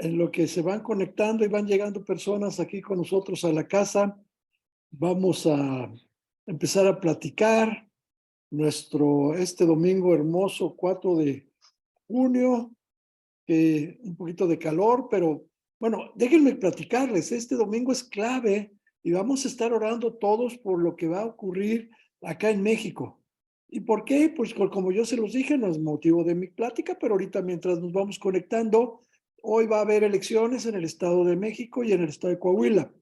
en lo que se van conectando y van llegando personas aquí con nosotros a la casa, vamos a empezar a platicar este domingo hermoso 4 de junio, un poquito de calor, pero bueno, déjenme platicarles, este domingo es clave y vamos a estar orando todos por lo que va a ocurrir acá en México. ¿Y por qué? Pues como yo se los dije, no es motivo de mi plática, pero ahorita mientras nos vamos conectando, hoy va a haber elecciones en el Estado de México y en el Estado de Coahuila.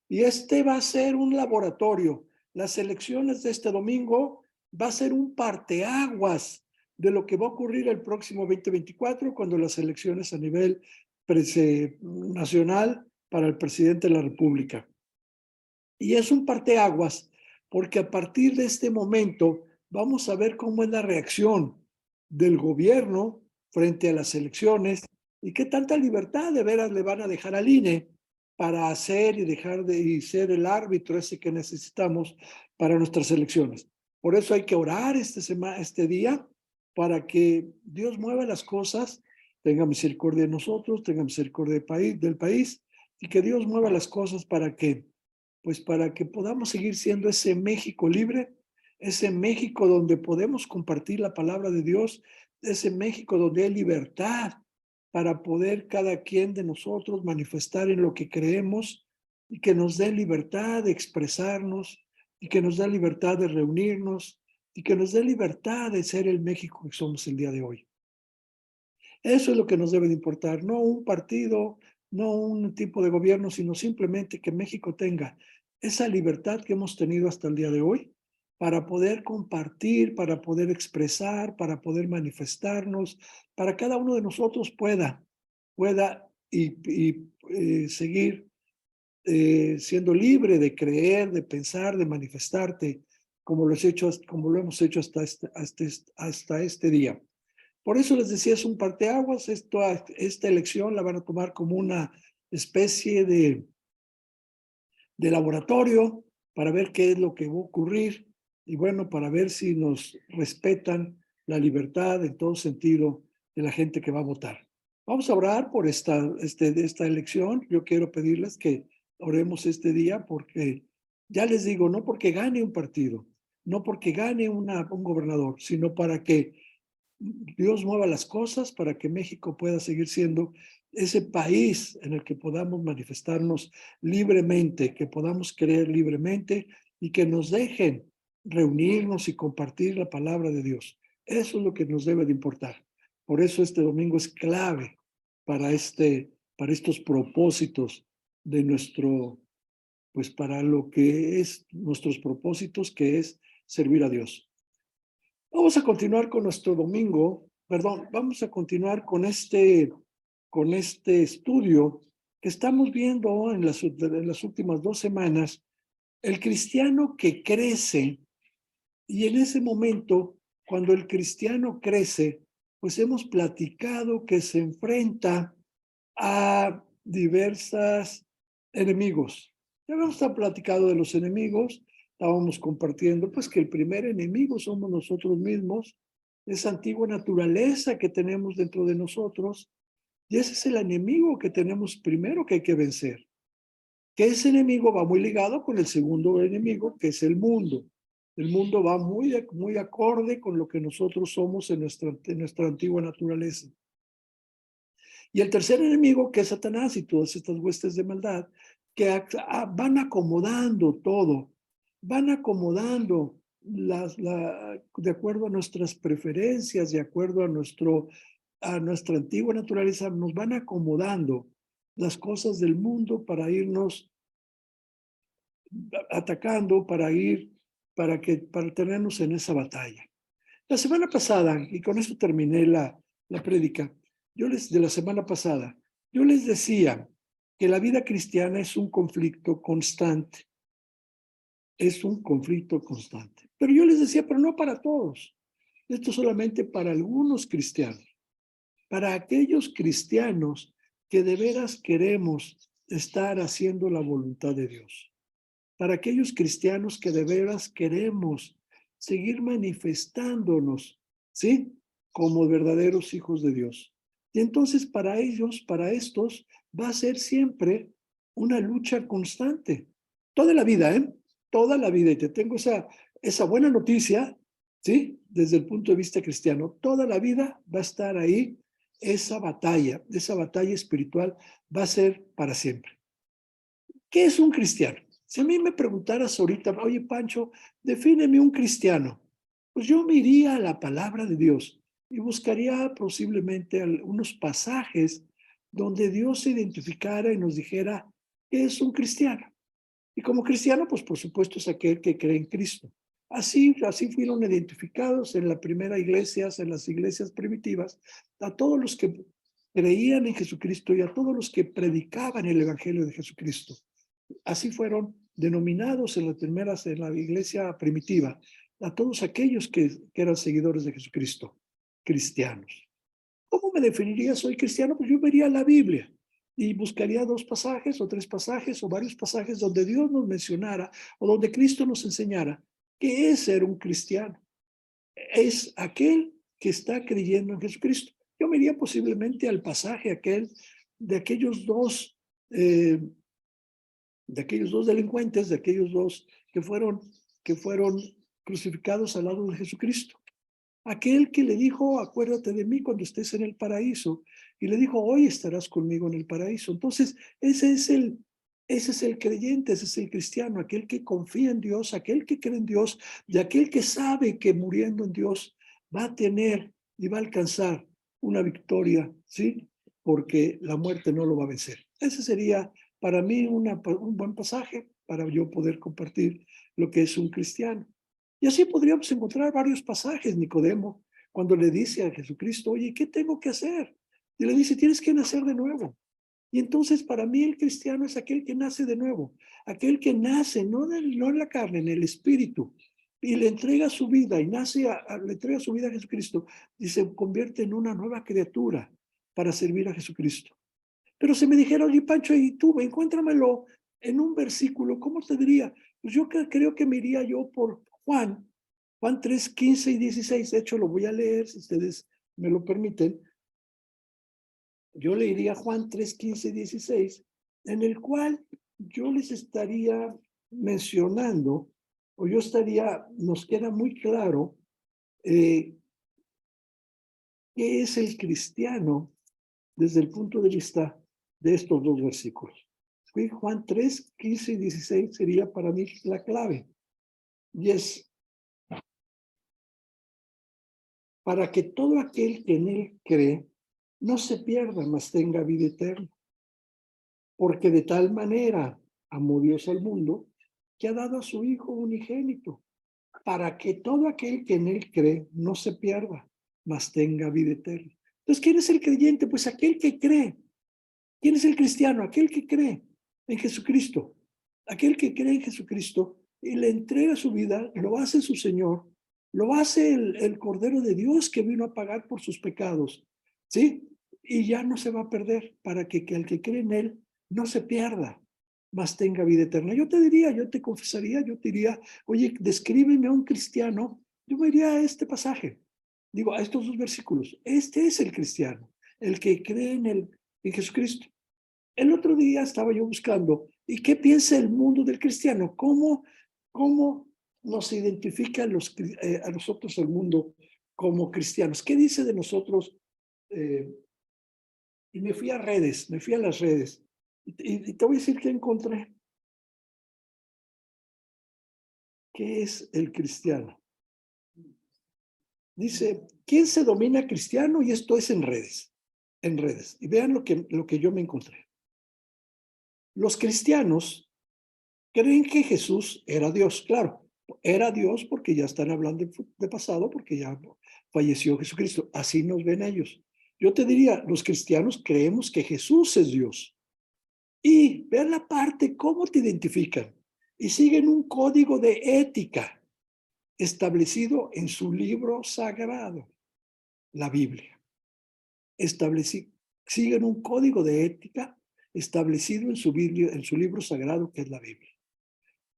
Y este va a ser un laboratorio. Las elecciones de este domingo va a ser un parteaguas de lo que va a ocurrir el próximo 2024 cuando las elecciones a nivel nacional para el presidente de la República. Y es un parteaguas porque a partir de este momento vamos a ver cómo es la reacción del gobierno frente a las elecciones y qué tanta libertad de veras le van a dejar al INE para hacer y dejar de ser el árbitro ese que necesitamos para nuestras elecciones. Por eso hay que orar este día para que Dios mueva las cosas, tenga misericordia de nosotros, tenga misericordia del país y que Dios mueva las cosas para que podamos seguir siendo ese México libre, ese México donde podemos compartir la palabra de Dios, ese México donde hay libertad para poder cada quien de nosotros manifestar en lo que creemos y que nos dé libertad de expresarnos y que nos dé libertad de reunirnos y que nos dé libertad de ser el México que somos el día de hoy. Eso es lo que nos debe de importar, no un partido, no un tipo de gobierno, sino simplemente que México tenga esa libertad que hemos tenido hasta el día de hoy para poder compartir, para poder expresar, para poder manifestarnos, para cada uno de nosotros pueda seguir siendo libre de creer, de pensar, de manifestarte, como lo hemos hecho hasta este día. Por eso les decía, es un parteaguas. Esta elección la van a tomar como una especie de laboratorio para ver qué es lo que va a ocurrir y bueno, para ver si nos respetan la libertad en todo sentido de la gente que va a votar. Vamos a orar por esta elección. Yo quiero pedirles que oremos este día porque, ya les digo, no porque gane un partido, no porque gane un gobernador, sino para que Dios mueva las cosas para que México pueda seguir siendo ese país en el que podamos manifestarnos libremente, que podamos creer libremente y que nos dejen reunirnos y compartir la palabra de Dios. Eso es lo que nos debe de importar. Por eso este domingo es clave para estos propósitos de pues para lo que es nuestros propósitos, que es servir a Dios. Vamos a continuar con nuestro domingo, perdón, vamos a continuar con este estudio que estamos viendo en las últimas 2 semanas, el cristiano que crece, y en ese momento, cuando el cristiano crece, pues hemos platicado que se enfrenta a diversos enemigos. Ya habíamos platicado de los enemigos, estábamos compartiendo pues que el primer enemigo somos nosotros mismos, esa antigua naturaleza que tenemos dentro de nosotros, y ese es el enemigo que tenemos primero que hay que vencer. Que ese enemigo va muy ligado con el segundo enemigo, que es el mundo. El mundo va muy acorde con lo que nosotros somos en nuestra antigua naturaleza. Y el tercer enemigo, que es Satanás y todas estas huestes de maldad, que van acomodando todo, van acomodando de acuerdo a nuestras preferencias, de acuerdo a nuestra antigua naturaleza, nos van acomodando las cosas del mundo para irnos atacando, para tenernos en esa batalla. La semana pasada, y con esto terminé la prédica, de la semana pasada, yo les decía que la vida cristiana es un conflicto constante. Es un conflicto constante. Pero yo les decía, pero no para todos. Esto solamente para algunos cristianos. Para aquellos cristianos que de veras queremos estar haciendo la voluntad de Dios. Para aquellos cristianos que de veras queremos seguir manifestándonos, ¿sí? Como verdaderos hijos de Dios. Y entonces para ellos, para estos, va a ser siempre una lucha constante. Toda la vida, ¿eh? Toda la vida. Y te tengo esa buena noticia, ¿sí? Desde el punto de vista cristiano. Toda la vida va a estar ahí esa batalla espiritual va a ser para siempre. ¿Qué es un cristiano? Si a mí me preguntaras ahorita, oye Pancho, defíneme un cristiano, pues yo me iría a la palabra de Dios y buscaría posiblemente algunos pasajes donde Dios se identificara y nos dijera qué es un cristiano. Y como cristiano, pues por supuesto es aquel que cree en Cristo. Así fueron identificados en la primera iglesia, en las iglesias primitivas, a todos los que creían en Jesucristo y a todos los que predicaban el evangelio de Jesucristo. Así fueron denominados en la iglesia primitiva, a todos aquellos que eran seguidores de Jesucristo, cristianos. ¿Cómo me definiría soy cristiano? Pues yo vería la Biblia y buscaría 2 pasajes o 3 pasajes o varios pasajes donde Dios nos mencionara o donde Cristo nos enseñara qué es ser un cristiano. Es aquel que está creyendo en Jesucristo. Yo me iría posiblemente al pasaje aquel de eh, aquellos dos delincuentes, de aquellos dos que fueron crucificados al lado de Jesucristo. Aquel que le dijo, acuérdate de mí cuando estés en el paraíso. Y le dijo, hoy estarás conmigo en el paraíso. Entonces, ese es el creyente, ese es el cristiano, aquel que confía en Dios, aquel que cree en Dios, y aquel que sabe que muriendo en Dios va a tener y va a alcanzar una victoria, ¿sí? Porque la muerte no lo va a vencer. Ese sería para mí un buen pasaje para yo poder compartir lo que es un cristiano. Y así podríamos encontrar varios pasajes, Nicodemo, cuando le dice a Jesucristo, oye, ¿qué tengo que hacer? Y le dice, tienes que nacer de nuevo. Y entonces para mí el cristiano es aquel que nace de nuevo, aquel que nace no en la carne, en el espíritu, y le entrega su vida y le entrega su vida a Jesucristo y se convierte en una nueva criatura para servir a Jesucristo. Pero si me dijera, oye Pancho, y tú, encuéntramelo en un versículo, ¿cómo te diría? Pues yo creo que me iría yo por Juan 3, 15 y 16. De hecho, lo voy a leer, si ustedes me lo permiten. Yo leería Juan 3, 15 y 16, en el cual yo les estaría mencionando, nos queda muy claro qué es el cristiano desde el punto de vista de estos 2 versículos. Juan 3, 15 y 16 sería para mí la clave. Y es para que todo aquel que en él cree no se pierda, mas tenga vida eterna. Porque de tal manera amó Dios al mundo que ha dado a su Hijo unigénito, para que todo aquel que en él cree no se pierda, mas tenga vida eterna. Entonces, ¿quién es el creyente? Pues aquel que cree. ¿Quién es el cristiano? Aquel que cree en Jesucristo. Aquel que cree en Jesucristo y le entrega su vida, lo hace su Señor, lo hace el Cordero de Dios que vino a pagar por sus pecados, ¿sí? Y ya no se va a perder para que el que cree en Él no se pierda, mas tenga vida eterna. Yo te confesaría, yo te diría, oye, descríbeme a un cristiano. Yo me iría a este pasaje, digo, a estos 2 versículos. Este es el cristiano, el que cree en Jesucristo. El otro día estaba yo buscando, ¿y qué piensa el mundo del cristiano? ¿Cómo nos identifica a nosotros el mundo como cristianos? ¿Qué dice de nosotros? Eh, y me fui a las redes. Y te voy a decir que encontré. ¿Qué es el cristiano? Dice, ¿quién se domina cristiano? Y esto es en redes. En redes. Y vean lo que yo me encontré. Los cristianos creen que Jesús era Dios, claro, era Dios porque ya están hablando de pasado, porque ya falleció Jesucristo, así nos ven ellos. Yo te diría, los cristianos creemos que Jesús es Dios. Y vean la parte, cómo te identifican. Y siguen un código de ética establecido en su libro sagrado, la Biblia. Siguen un código de ética establecido en su libro sagrado, que es la Biblia.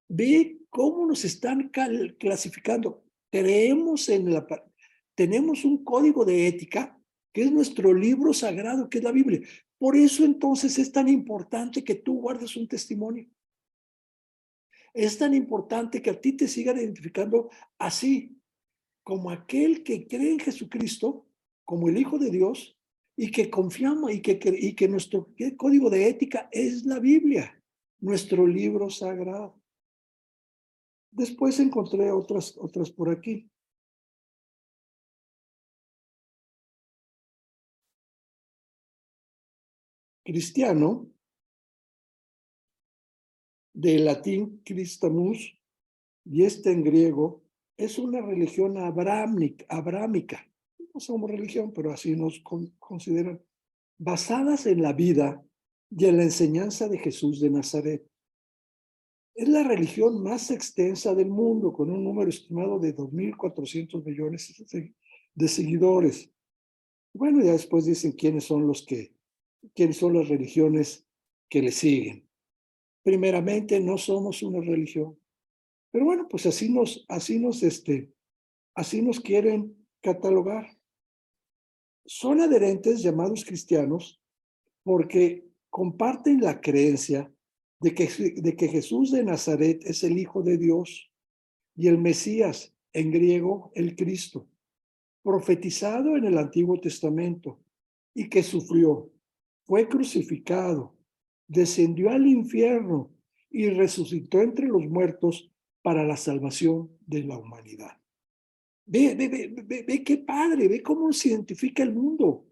Ve cómo nos están clasificando. Tenemos un código de ética que que es nuestro libro sagrado, que es la Biblia. Por eso entonces es tan importante que tú guardes un testimonio. Es tan importante que a ti te sigan identificando así, como aquel que cree en Jesucristo, como el Hijo de Dios, y que confiamos y que nuestro código de ética es la Biblia, nuestro libro sagrado. Después encontré otras por aquí. Cristiano, de latín Christamus, y este en griego, es una religión abrámica. No somos religión, pero así nos consideran, basadas en la vida y en la enseñanza de Jesús de Nazaret. Es la religión más extensa del mundo, con un número estimado de 2.400 millones de seguidores. Bueno, ya después dicen quiénes son las religiones que le siguen. Primeramente, no somos una religión. Pero bueno, pues así nos quieren catalogar. Son adherentes llamados cristianos porque comparten la creencia de que Jesús de Nazaret es el Hijo de Dios y el Mesías, en griego, el Cristo, profetizado en el Antiguo Testamento, y que sufrió, fue crucificado, descendió al infierno y resucitó entre los muertos para la salvación de la humanidad. Ve qué padre, ve cómo se identifica el mundo.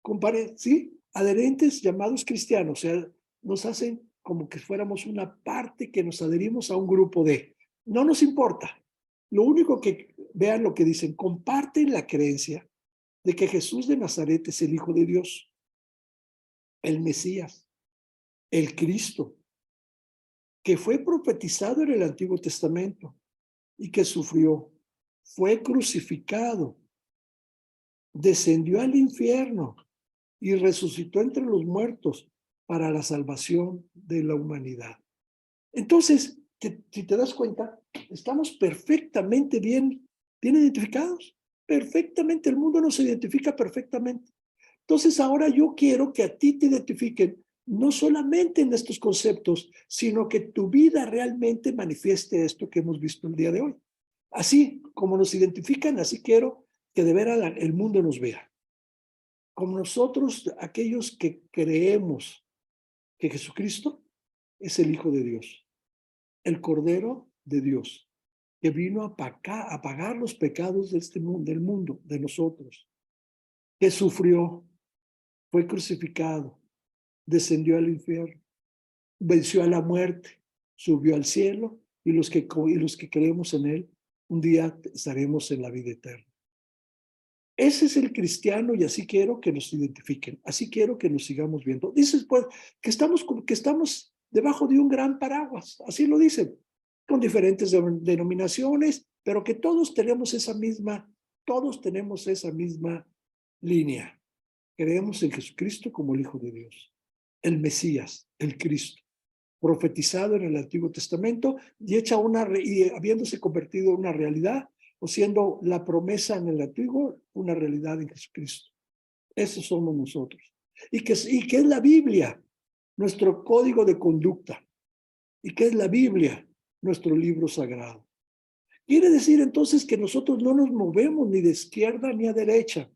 Compare, ¿sí? Adherentes llamados cristianos, o sea, nos hacen como que fuéramos una parte que nos adherimos a un grupo de. No nos importa. Lo único que vean lo que dicen, comparten la creencia de que Jesús de Nazaret es el Hijo de Dios, el Mesías, el Cristo, que fue profetizado en el Antiguo Testamento y que sufrió, fue crucificado, descendió al infierno y resucitó entre los muertos para la salvación de la humanidad. Entonces, si te das cuenta, estamos perfectamente bien identificados. Perfectamente, el mundo nos identifica perfectamente. Entonces, ahora yo quiero que a ti te identifiquen no solamente en estos conceptos, sino que tu vida realmente manifieste esto que hemos visto el día de hoy. Así como nos identifican, así quiero que de veras el mundo nos vea. Como nosotros, aquellos que creemos que Jesucristo es el Hijo de Dios, el Cordero de Dios, que vino a pagar los pecados de este mundo, del mundo, de nosotros, que sufrió, fue crucificado, descendió al infierno, venció a la muerte, subió al cielo, y los que creemos en él, un día estaremos en la vida eterna. Ese es el cristiano y así quiero que nos identifiquen, así quiero que nos sigamos viendo. Dices, pues, que estamos debajo de un gran paraguas, así lo dicen, con diferentes denominaciones, pero que todos tenemos esa misma línea. Creemos en Jesucristo como el Hijo de Dios, el Mesías, el Cristo, profetizado en el Antiguo Testamento y habiéndose convertido en una realidad, o siendo la promesa en el Antiguo una realidad en Jesucristo. Esos somos nosotros. ¿Y qué es la Biblia? Nuestro código de conducta. ¿Y qué es la Biblia? Nuestro libro sagrado. Quiere decir entonces que nosotros no nos movemos ni de izquierda ni a derecha,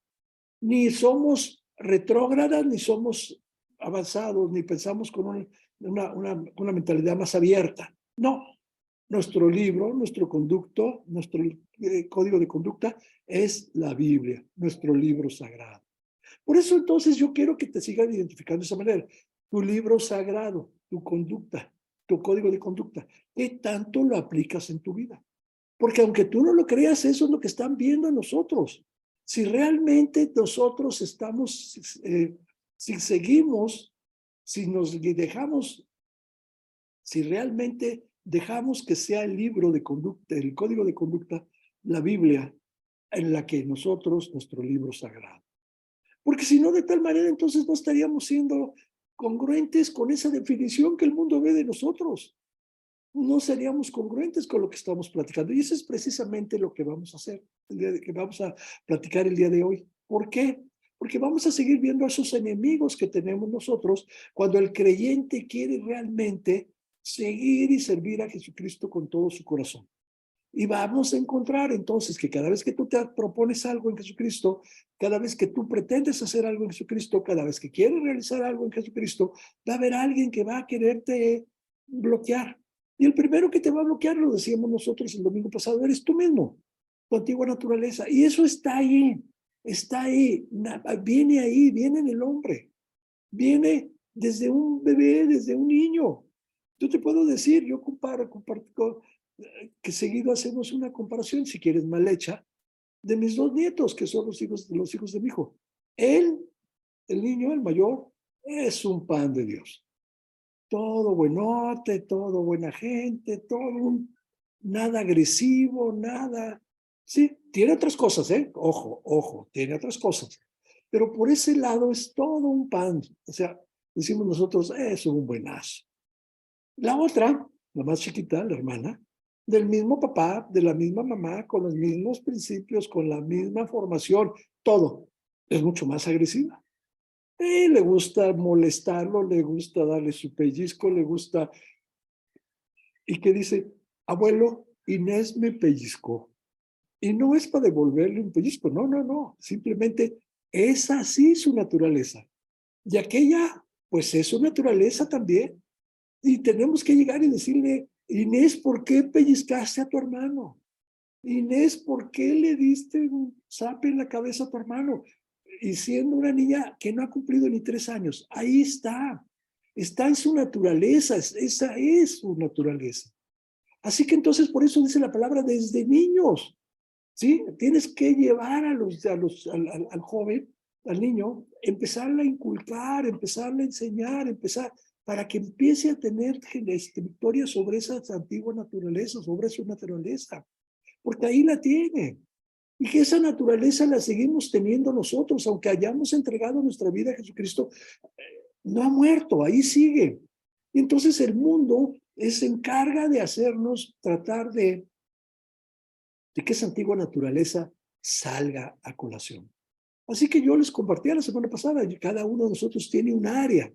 ni somos retrógradas, ni somos avanzados, ni pensamos con una mentalidad más abierta. No, nuestro libro, nuestro código de conducta es la Biblia, nuestro libro sagrado. Por eso entonces yo quiero que te sigan identificando de esa manera. Tu libro sagrado, tu conducta, tu código de conducta, ¿qué tanto lo aplicas en tu vida? Porque aunque tú no lo creas, eso es lo que están viendo en nosotros. Si realmente nosotros si seguimos, si nos dejamos, si realmente dejamos que sea el libro de conducta, el código de conducta, la Biblia, en la que nosotros, nuestro libro sagrado. Porque si no, de tal manera, entonces no estaríamos siendo congruentes con esa definición que el mundo ve de nosotros. No seríamos congruentes con lo que estamos platicando. Y eso es precisamente lo que vamos a hacer, que vamos a platicar el día de hoy. ¿Por qué? porque vamos a seguir viendo a esos enemigos que tenemos nosotros cuando el creyente quiere realmente seguir y servir a Jesucristo con todo su corazón. Y vamos a encontrar entonces que cada vez que tú te propones algo en Jesucristo, cada vez que tú pretendes hacer algo en Jesucristo, cada vez que quieres realizar algo en Jesucristo, va a haber alguien que va a quererte bloquear. Y el primero que te va a bloquear, lo decíamos nosotros el domingo pasado, eres tú mismo, tu antigua naturaleza. Y eso está ahí, viene ahí, viene en el hombre, viene desde un bebé, desde un niño. Yo te puedo decir, yo comparto, que seguido hacemos una comparación, si quieres mal hecha, de mis dos nietos, que son los hijos de mi hijo. Él, el niño, el mayor, es un pan de Dios. Todo buenote, todo buena gente, nada agresivo, nada. Sí, tiene otras cosas, ¿eh? Ojo, tiene otras cosas. Pero por ese lado es todo un pan. O sea, decimos nosotros, es un buenazo. La otra, la más chiquita, la hermana, del mismo papá, de la misma mamá, con los mismos principios, con la misma formación, todo, es mucho más agresiva. Le gusta molestarlo, le gusta darle su pellizco, le gusta... Y que dice, abuelo, Inés me pellizcó. Y no es para devolverle un pellizco, no. Simplemente es así su naturaleza. Y aquella, pues es su naturaleza también. Y tenemos que llegar y decirle, Inés, ¿por qué pellizcaste a tu hermano? Inés, ¿por qué le diste un zape en la cabeza a tu hermano? Y siendo una niña que no ha cumplido ni 3 años, ahí está en su naturaleza, esa es su naturaleza. Así que entonces por eso dice la palabra desde niños, ¿sí? Tienes que llevar al joven, al niño, empezarle a inculcar, empezarle a enseñar, para que empiece a tener victoria sobre esa antigua naturaleza, sobre su naturaleza, porque ahí la tiene. Y que esa naturaleza la seguimos teniendo nosotros, aunque hayamos entregado nuestra vida a Jesucristo, no ha muerto, ahí sigue. Y entonces el mundo se encarga de hacernos tratar de que esa antigua naturaleza salga a colación. Así que yo les compartía la semana pasada, cada uno de nosotros tiene un área.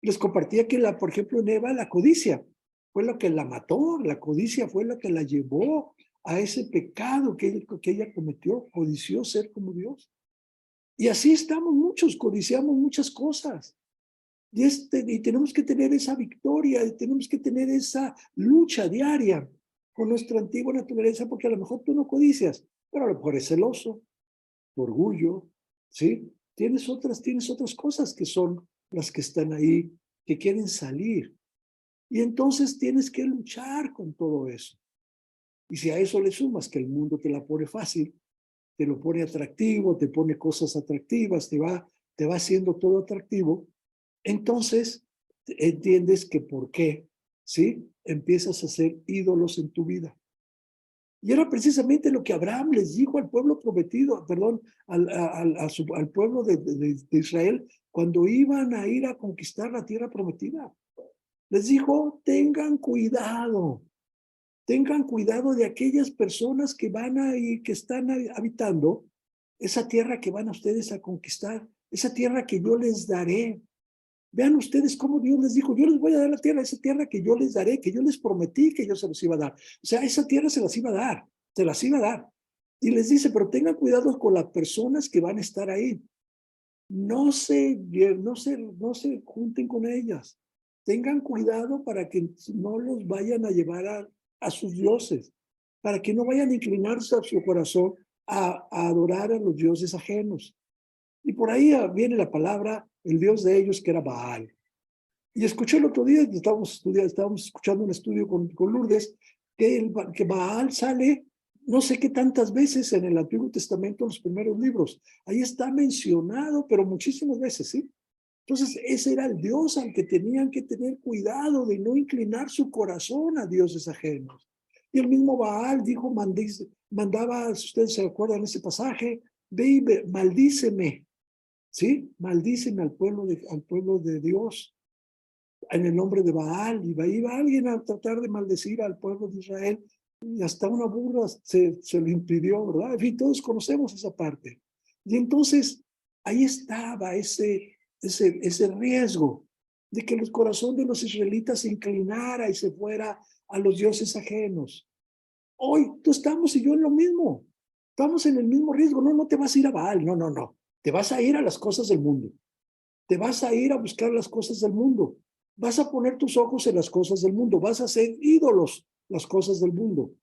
Les compartía que, por ejemplo, en Eva, la codicia fue lo que la mató, la codicia fue lo que la llevó a ese pecado que ella cometió, codició ser como Dios. Y así estamos muchos, codiciamos muchas cosas. Y tenemos que tener esa victoria, y tenemos que tener esa lucha diaria con nuestra antigua naturaleza, porque a lo mejor tú no codicias, pero a lo mejor es celoso, tu orgullo, ¿sí? Tienes otras cosas que son las que están ahí, que quieren salir. Y entonces tienes que luchar con todo eso. Y si a eso le sumas que el mundo te la pone fácil, te lo pone atractivo, te pone cosas atractivas, te va haciendo todo atractivo, entonces entiendes que por qué, ¿sí? Empiezas a hacer ídolos en tu vida. Y era precisamente lo que Abraham les dijo al pueblo prometido, perdón, al pueblo de Israel, cuando iban a ir a conquistar la tierra prometida. Les dijo, tengan cuidado de aquellas personas que que están habitando esa tierra que van a ustedes a conquistar, esa tierra que yo les daré. Vean ustedes cómo Dios les dijo, yo les voy a dar la tierra, esa tierra que yo les daré, que yo les prometí que yo se los iba a dar. O sea, esa tierra se las iba a dar, se las iba a dar. Y les dice, pero tengan cuidado con las personas que van a estar ahí. No se junten con ellas. Tengan cuidado para que no los vayan a llevar a sus dioses, para que no vayan a inclinarse a su corazón a adorar a los dioses ajenos. Y por ahí viene la palabra, el dios de ellos, que era Baal. Y escuché el otro día, estábamos escuchando un estudio con Lourdes, que Baal sale no sé qué tantas veces en el Antiguo Testamento, en los primeros libros. Ahí está mencionado, pero muchísimas veces, ¿sí? Entonces, ese era el Dios al que tenían que tener cuidado de no inclinar su corazón a dioses ajenos. Y el mismo Baal dijo, mandaba, si ustedes se acuerdan de ese pasaje, ve y maldíceme, ¿sí? Maldíceme al pueblo de Dios en el nombre de Baal. Y iba alguien a tratar de maldecir al pueblo de Israel y hasta una burra se le impidió, ¿verdad? En fin, todos conocemos esa parte. Y entonces Ahí estaba ese riesgo de que el corazón de los israelitas se inclinara y se fuera a los dioses ajenos. Hoy tú estamos y yo en lo mismo. Estamos en el mismo riesgo. No, no te vas a ir a Baal. No, no, no. Te vas a ir a las cosas del mundo. Te vas a ir a buscar las cosas del mundo. Vas a poner tus ojos en las cosas del mundo. Vas a hacer ídolos las cosas del mundo.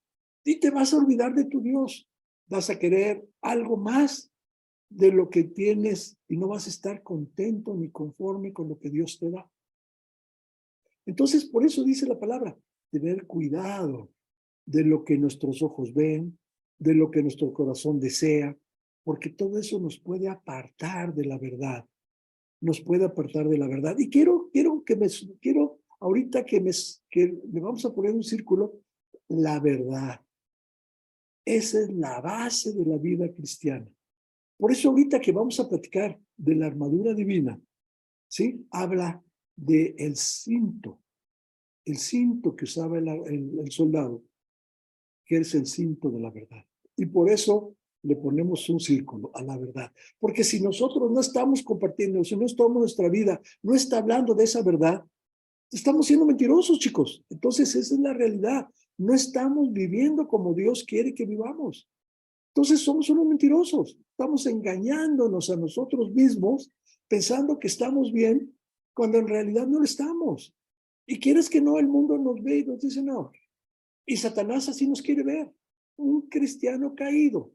Y te vas a olvidar de tu Dios. Vas a querer algo más de lo que tienes y no vas a estar contento ni conforme con lo que Dios te da. Entonces, por eso dice la palabra, tener cuidado de lo que nuestros ojos ven, de lo que nuestro corazón desea, porque todo eso nos puede apartar de la verdad, nos puede apartar de la verdad. Y quiero ahorita que me vamos a poner un círculo, la verdad. Esa es la base de la vida cristiana. Por eso ahorita que vamos a platicar de la armadura divina, ¿sí? Habla del cinto, el cinto que usaba el soldado, que es el cinto de la verdad. Y por eso le ponemos un círculo a la verdad. Porque si nosotros no estamos compartiendo, si no estamos nuestra vida, no está hablando de esa verdad, estamos siendo mentirosos, chicos. Entonces esa es la realidad. No estamos viviendo como Dios quiere que vivamos. Entonces somos unos mentirosos. Estamos engañándonos a nosotros mismos pensando que estamos bien cuando en realidad no lo estamos. Y quieres que no, el mundo nos ve y nos dice no. Y Satanás así nos quiere ver. Un cristiano caído,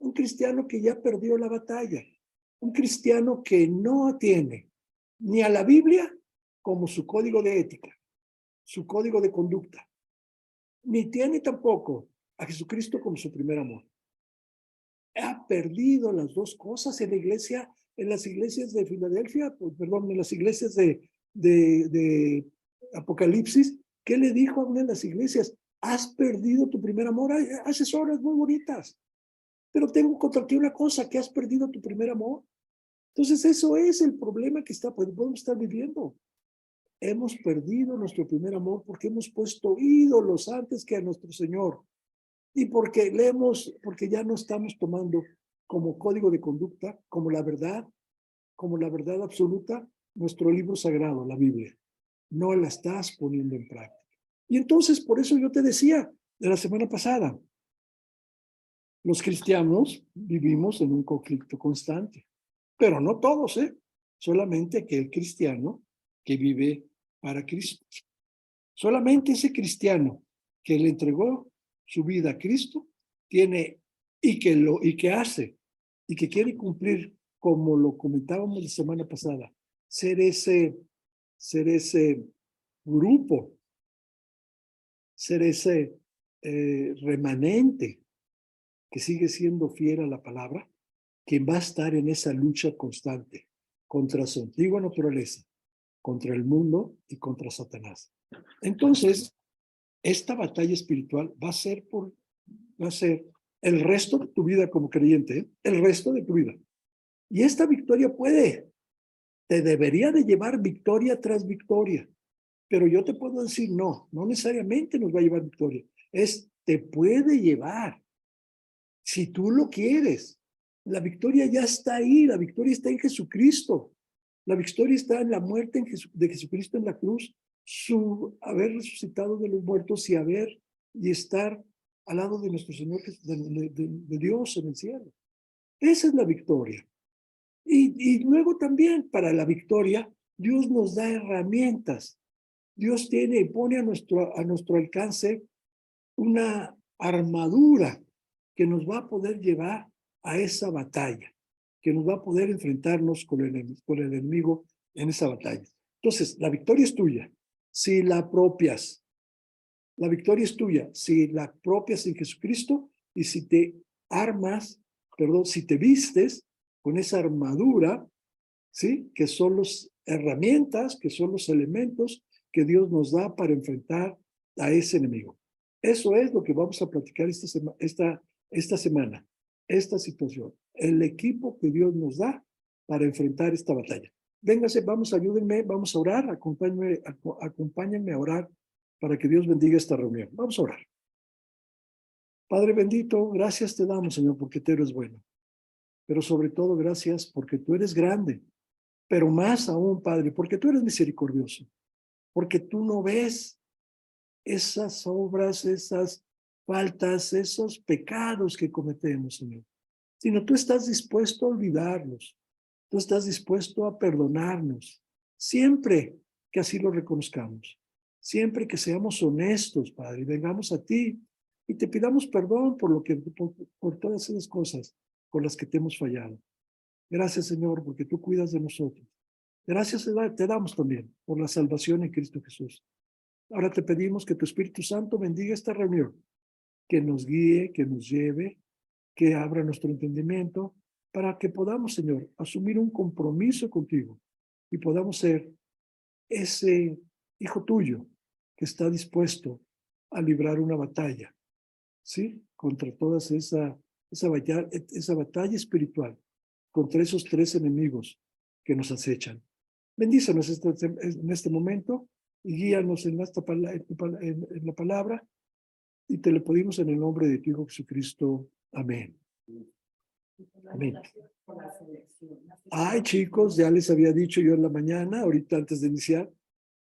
un cristiano que ya perdió la batalla, un cristiano que no tiene ni a la Biblia como su código de ética, su código de conducta, ni tiene tampoco a Jesucristo como su primer amor. Ha perdido las dos cosas en la iglesia, en las iglesias de Filadelfia, perdón, en las iglesias de Apocalipsis. ¿Qué le dijo a una de las iglesias? Has perdido tu primer amor. Haces obras muy bonitas, pero tengo contra ti una cosa, que has perdido tu primer amor. Entonces eso es el problema que podemos estar viviendo. Hemos perdido nuestro primer amor porque hemos puesto ídolos antes que a nuestro Señor. Y porque ya no estamos tomando como código de conducta, como la verdad absoluta, nuestro libro sagrado, la Biblia. No la estás poniendo en práctica. Y entonces, por eso yo te decía de la semana pasada, los cristianos vivimos en un conflicto constante, pero no todos, solamente aquel cristiano que vive para Cristo. Solamente ese cristiano que le entregó su vida a Cristo tiene y que hace y que quiere cumplir, como lo comentábamos la semana pasada, ser ese grupo, ser ese remanente que sigue siendo fiel a la palabra, quien va a estar en esa lucha constante contra su antigua naturaleza, contra el mundo y contra Satanás. Entonces, esta batalla espiritual va a ser el resto de tu vida como creyente, el resto de tu vida. Y esta victoria te debería de llevar victoria tras victoria. Pero yo te puedo decir, no necesariamente nos va a llevar victoria. Te puede llevar, si tú lo quieres. La victoria ya está ahí, la victoria está en Jesucristo. La victoria está en la muerte de Jesucristo en la cruz, su haber resucitado de los muertos y estar al lado de nuestro Señor, de Dios en el cielo. Esa es la victoria. Y luego también para la victoria, Dios nos da herramientas. Dios pone a nuestro alcance una armadura que nos va a poder llevar a esa batalla, que nos va a poder enfrentarnos con el enemigo en esa batalla. Entonces, la victoria es tuya si la apropias. La victoria es tuya si la apropias en Jesucristo y si si te vistes con esa armadura, ¿sí? Que son las herramientas, que son los elementos que Dios nos da para enfrentar a ese enemigo. Eso es lo que vamos a platicar esta semana, esta situación, el equipo que Dios nos da para enfrentar esta batalla. Véngase, ayúdenme, vamos a orar, acompáñenme a orar para que Dios bendiga esta reunión. Vamos a orar. Padre bendito, gracias te damos, Señor, porque tú eres bueno. pero sobre todo gracias porque tú eres grande, pero más aún, Padre, porque tú eres misericordioso, porque tú no ves esas obras, esas faltas, esos pecados que cometemos, Señor, sino tú estás dispuesto a olvidarlos, tú estás dispuesto a perdonarnos, siempre que así lo reconozcamos, siempre que seamos honestos, Padre, y vengamos a ti y te pidamos perdón por todas esas cosas por las que te hemos fallado. Gracias, Señor, porque tú cuidas de nosotros. Gracias te damos también por la salvación en Cristo Jesús. Ahora te pedimos que tu Espíritu Santo bendiga esta reunión, que nos guíe, que nos lleve, que abra nuestro entendimiento para que podamos, Señor, asumir un compromiso contigo y podamos ser ese hijo tuyo que está dispuesto a librar una batalla, ¿sí? Contra esa batalla espiritual, contra esos tres enemigos que nos acechan. Bendícenos en este momento y guíanos en la palabra y te lo pedimos en el nombre de tu Hijo Jesucristo. Amén. Amén. Ay, chicos, ya les había dicho yo en la mañana, ahorita antes de iniciar,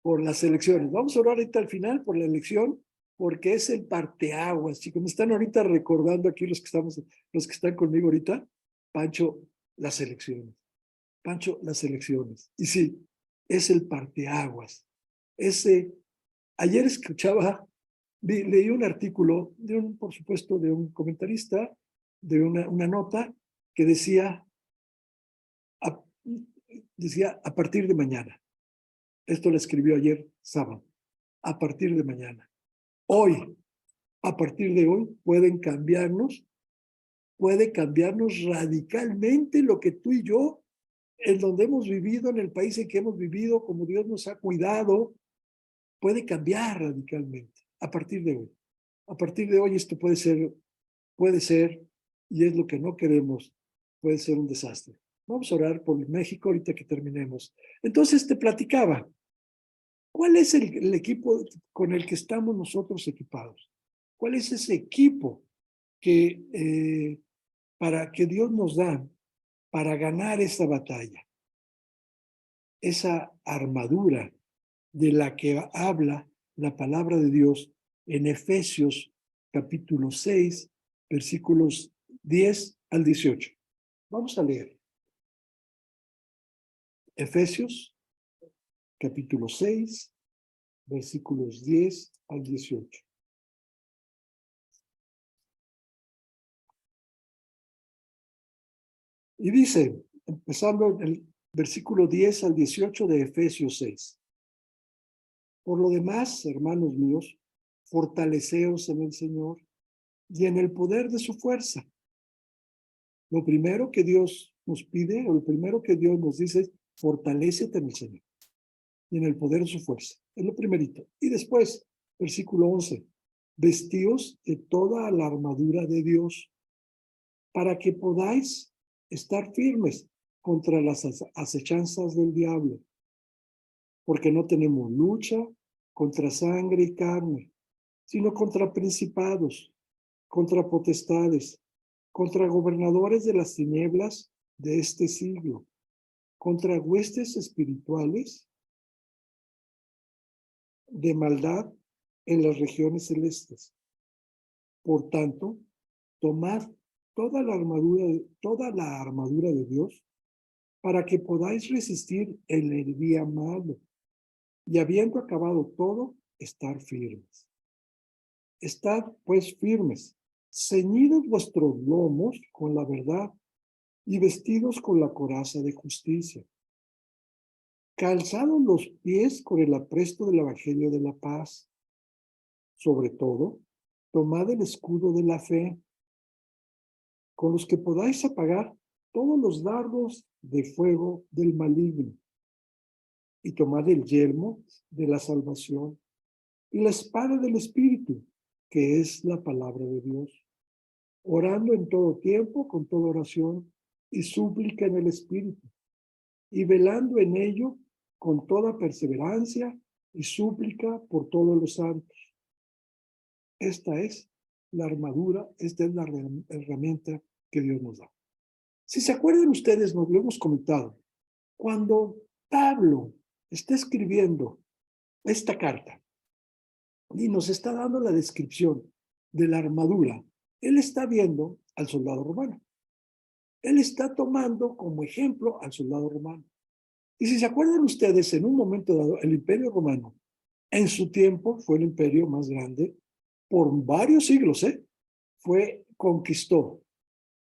por las elecciones. Vamos a orar ahorita al final por la elección, porque es el parteaguas, chicos. Me están ahorita recordando aquí los que están conmigo ahorita, Pancho, las elecciones. Pancho, las elecciones. Y sí, es el parteaguas. Ayer escuchaba, leí un artículo por supuesto, de un comentarista, de una nota que decía, a, a partir de mañana. Esto lo escribió ayer sábado. A partir de mañana. Hoy, a partir de hoy, puede cambiarnos radicalmente lo que tú y yo, en donde hemos vivido, en el país en que hemos vivido, como Dios nos ha cuidado, puede cambiar radicalmente a partir de hoy. A partir de hoy esto puede ser, y es lo que no queremos, puede ser un desastre. Vamos a orar por México ahorita que terminemos. Entonces te platicaba, ¿cuál es el equipo con el que estamos nosotros equipados? ¿Cuál es ese equipo para que Dios nos da para ganar esta batalla? Esa armadura de la que habla la palabra de Dios en Efesios capítulo 6, versículos 10 al 18. Vamos a leer. Efesios capítulo 6, versículos 10 al 18. Y dice, empezando en el versículo 10 al 18 de Efesios 6. Por lo demás, hermanos míos, fortaleceos en el Señor y en el poder de su fuerza. Lo primero que Dios nos pide, o lo primero que Dios nos dice es, fortalécete en el Señor y en el poder de su fuerza. Es lo primerito. Y después, versículo 11, vestíos de toda la armadura de Dios para que podáis estar firmes contra las acechanzas del diablo, porque no tenemos lucha contra sangre y carne, sino contra principados, contra potestades, contra gobernadores de las tinieblas de este siglo, contra huestes espirituales de maldad en las regiones celestes. Por tanto, tomad toda la armadura de Dios para que podáis resistir en el día malo y habiendo acabado todo, estar firmes. Estad pues firmes, ceñidos vuestros lomos con la verdad y vestidos con la coraza de justicia, calzados los pies con el apresto del evangelio de la paz. Sobre todo, tomad el escudo de la fe, con los que podáis apagar todos los dardos de fuego del maligno, y tomad el yelmo de la salvación y la espada del Espíritu, que es la palabra de Dios, orando en todo tiempo con toda oración y súplica en el Espíritu, y velando en ello con toda perseverancia y súplica por todos los santos. Esta es la armadura, esta es la herramienta que Dios nos da. Si se acuerdan ustedes, nos lo hemos comentado, cuando Pablo está escribiendo esta carta y nos está dando la descripción de la armadura, él está viendo al soldado romano. Él está tomando como ejemplo al soldado romano. Y si se acuerdan ustedes, en un momento dado, el Imperio Romano, en su tiempo, fue el imperio más grande por varios siglos, conquistó,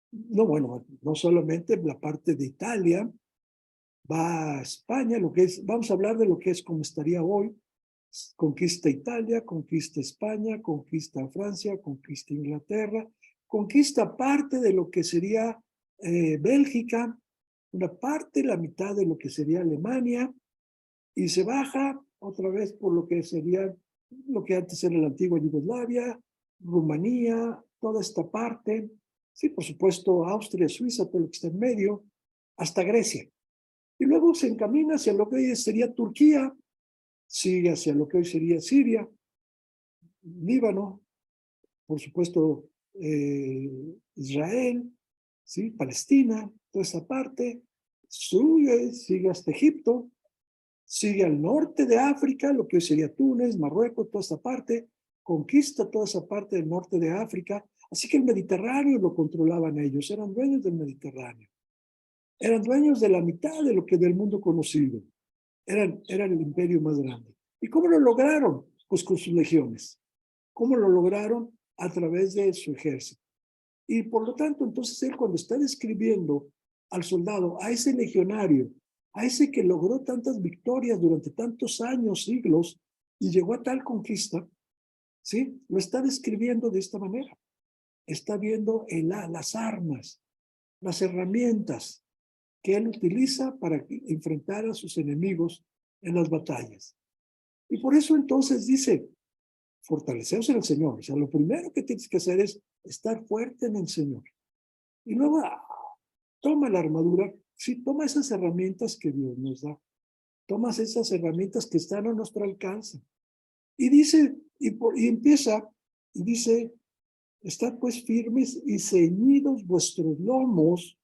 no, bueno, no solamente la parte de Italia, va a España, lo que es, vamos a hablar de lo que es como estaría hoy, conquista Italia, conquista España, conquista Francia, conquista Inglaterra, conquista parte de lo que sería Bélgica, una parte, la mitad de lo que sería Alemania, y se baja otra vez por lo que sería lo que antes era la antigua Yugoslavia, Rumanía, toda esta parte, sí, por supuesto, Austria, Suiza, todo lo que está en medio, hasta Grecia. Y luego se encamina hacia lo que hoy sería Turquía, sigue hacia lo que hoy sería Siria, Líbano, por supuesto, Israel, ¿sí? Palestina, toda esa parte, sigue hasta Egipto, sigue al norte de África, lo que hoy sería Túnez, Marruecos, toda esa parte, conquista toda esa parte del norte de África, así que el Mediterráneo lo controlaban ellos, eran dueños del Mediterráneo, eran dueños de la mitad de lo que del mundo conocido, eran el imperio más grande. ¿Y cómo lo lograron? Pues con sus legiones. ¿Cómo lo lograron? A través de su ejército. Y por lo tanto, entonces él cuando está describiendo al soldado, a ese legionario, a ese que logró tantas victorias durante tantos años, siglos, y llegó a tal conquista, ¿sí? Lo está describiendo de esta manera. Está viendo las armas, las herramientas que él utiliza para enfrentar a sus enemigos en las batallas. Y por eso entonces dice, fortaleceos en el Señor. O sea, lo primero que tienes que hacer es estar fuerte en el Señor. Y luego toma la armadura, sí, toma esas herramientas que Dios nos da. Tomas esas herramientas que están a nuestro alcance. Y dice, y empieza, y dice, estad pues firmes y ceñidos vuestros lomos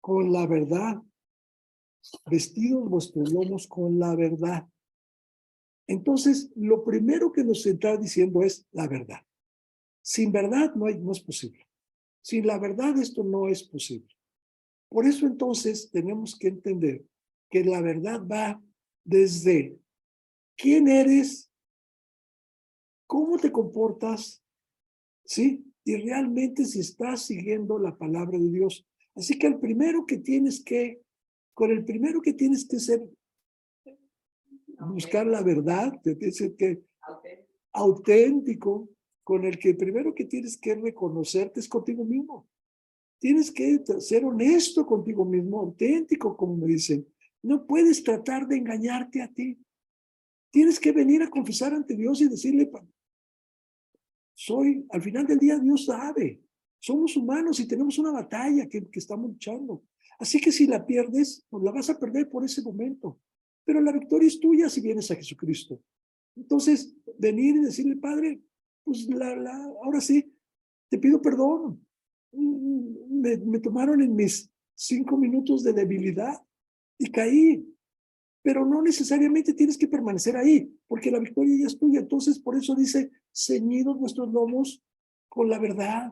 con la verdad. Vestidos vuestros lomos con la verdad. Entonces, lo primero que nos está diciendo es la verdad. Sin verdad no es posible. Sin la verdad esto no es posible. Por eso entonces tenemos que entender que la verdad va desde quién eres, cómo te comportas, ¿sí? Y realmente si estás siguiendo la palabra de Dios. Así que con el primero que tienes que ser, buscar la verdad, que auténtico, con el que primero que tienes que reconocerte es contigo mismo. Tienes que ser honesto contigo mismo, auténtico, como me dicen. No puedes tratar de engañarte a ti. Tienes que venir a confesar ante Dios y decirle, al final del día Dios sabe. Somos humanos y tenemos una batalla que estamos luchando. Así que si la pierdes, pues la vas a perder por ese momento. Pero la victoria es tuya si vienes a Jesucristo. Entonces, venir y decirle, Padre, pues ahora sí, te pido perdón. Me tomaron en mis 5 minutos de debilidad y caí. Pero no necesariamente tienes que permanecer ahí, porque la victoria ya es tuya. Entonces, por eso dice, ceñidos vuestros lomos con la verdad.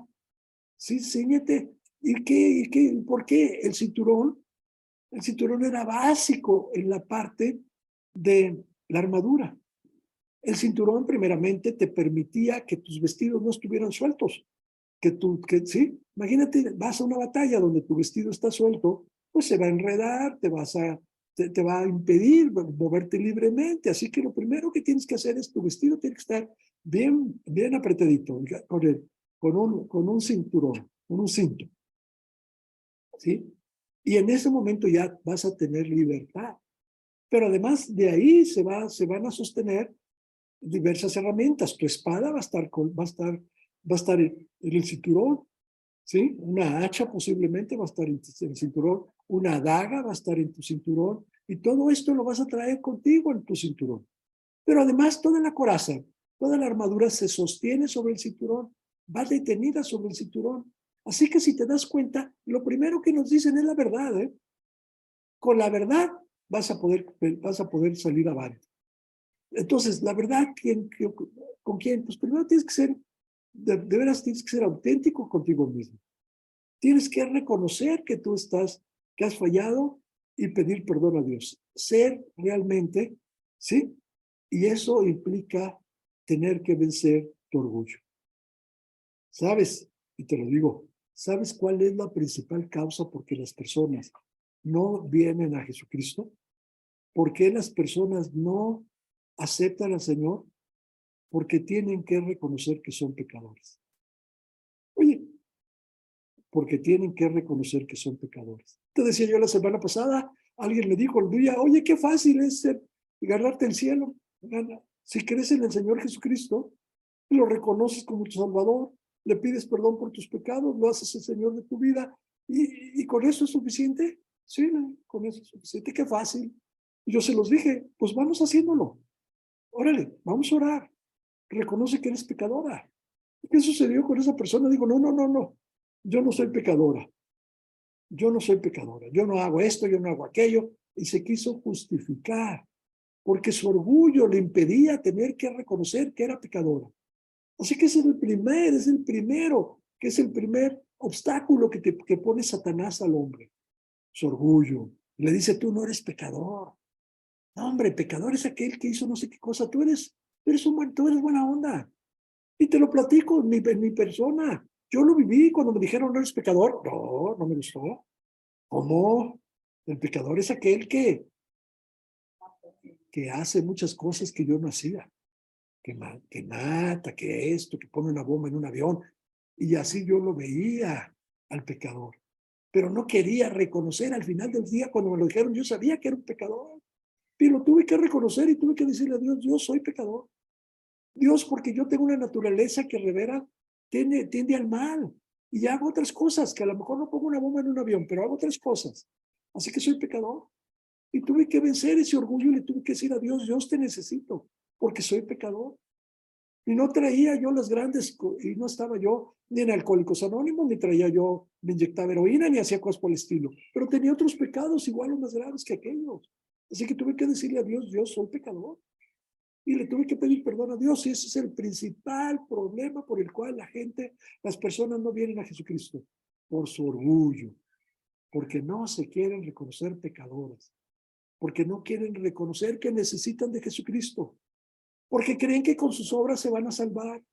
Sí, ceñete. ¿Por qué el cinturón? El cinturón era básico en la parte de la armadura. El cinturón primeramente te permitía que tus vestidos no estuvieran sueltos. Sí, imagínate, vas a una batalla donde tu vestido está suelto, pues se va a enredar, te va a impedir moverte libremente. Así que lo primero que tienes que hacer es tu vestido tiene que estar bien apretadito, con un cinturón, con un cinto. ¿Sí? Y en ese momento ya vas a tener libertad. Pero además de ahí se van a sostener diversas herramientas. Tu espada va a estar en el cinturón, ¿sí? Una hacha posiblemente va a estar en el cinturón, una daga va a estar en tu cinturón, y todo esto lo vas a traer contigo en tu cinturón. Pero además toda la coraza, toda la armadura se sostiene sobre el cinturón, va detenida sobre el cinturón. Así que si te das cuenta, lo primero que nos dicen es la verdad, ¿eh? Con la verdad vas a poder salir avante. Entonces, la verdad, ¿con quién? Pues primero tienes que ser, de veras tienes que ser auténtico contigo mismo. Tienes que reconocer que que has fallado y pedir perdón a Dios. Ser realmente, ¿sí? Y eso implica tener que vencer tu orgullo. ¿Sabes? Y te lo digo, ¿sabes cuál es la principal causa por qué las personas no vienen a Jesucristo? ¿Por qué las personas no aceptan al Señor? Porque tienen que reconocer que son pecadores. Oye, porque tienen que reconocer que son pecadores. Te decía yo la semana pasada, alguien me dijo el día, oye, qué fácil es ganarte el cielo. Si crees en el Señor Jesucristo, lo reconoces como tu Salvador, le pides perdón por tus pecados, lo haces el Señor de tu vida, y con eso es suficiente. Sí, con eso es suficiente, qué fácil. Y yo se los dije, pues vamos haciéndolo. Órale, vamos a orar. Reconoce que eres pecadora. ¿Qué sucedió con esa persona? Digo, no, no, no, no. Yo no soy pecadora. Yo no soy pecadora. Yo no hago esto, yo no hago aquello. Y se quiso justificar porque su orgullo le impedía tener que reconocer que era pecadora. Así que ese es el primero, que es el primer obstáculo que pone Satanás al hombre. Su orgullo. Le dice, tú no eres pecador. No, hombre, pecador es aquel que hizo no sé qué cosa. Tú eres buena onda. Y te lo platico en mi persona. Yo lo viví cuando me dijeron, no eres pecador. No, no me gustó. ¿Cómo? El pecador es aquel que hace muchas cosas que yo no hacía. Que mata, que esto, que pone una bomba en un avión. Y así yo lo veía al pecador. Pero no quería reconocer al final del día, cuando me lo dijeron, yo sabía que era un pecador. Y lo tuve que reconocer y tuve que decirle a Dios, yo soy pecador. Dios, porque yo tengo una naturaleza que revera, tiende al mal. Y hago otras cosas, que a lo mejor no pongo una bomba en un avión, pero hago otras cosas. Así que soy pecador. Y tuve que vencer ese orgullo y le tuve que decir a Dios, Dios te necesito, porque soy pecador. Y no traía yo las grandes, y no estaba yo ni en Alcohólicos Anónimos, ni traía yo, me inyectaba heroína, ni hacía cosas por el estilo. Pero tenía otros pecados igual o más graves que aquellos. Así que tuve que decirle a Dios, yo soy pecador. Y le tuve que pedir perdón a Dios. Y ese es el principal problema por el cual las personas no vienen a Jesucristo. Por su orgullo. Porque no se quieren reconocer pecadores. Porque no quieren reconocer que necesitan de Jesucristo. Porque creen que con sus obras se van a salvar.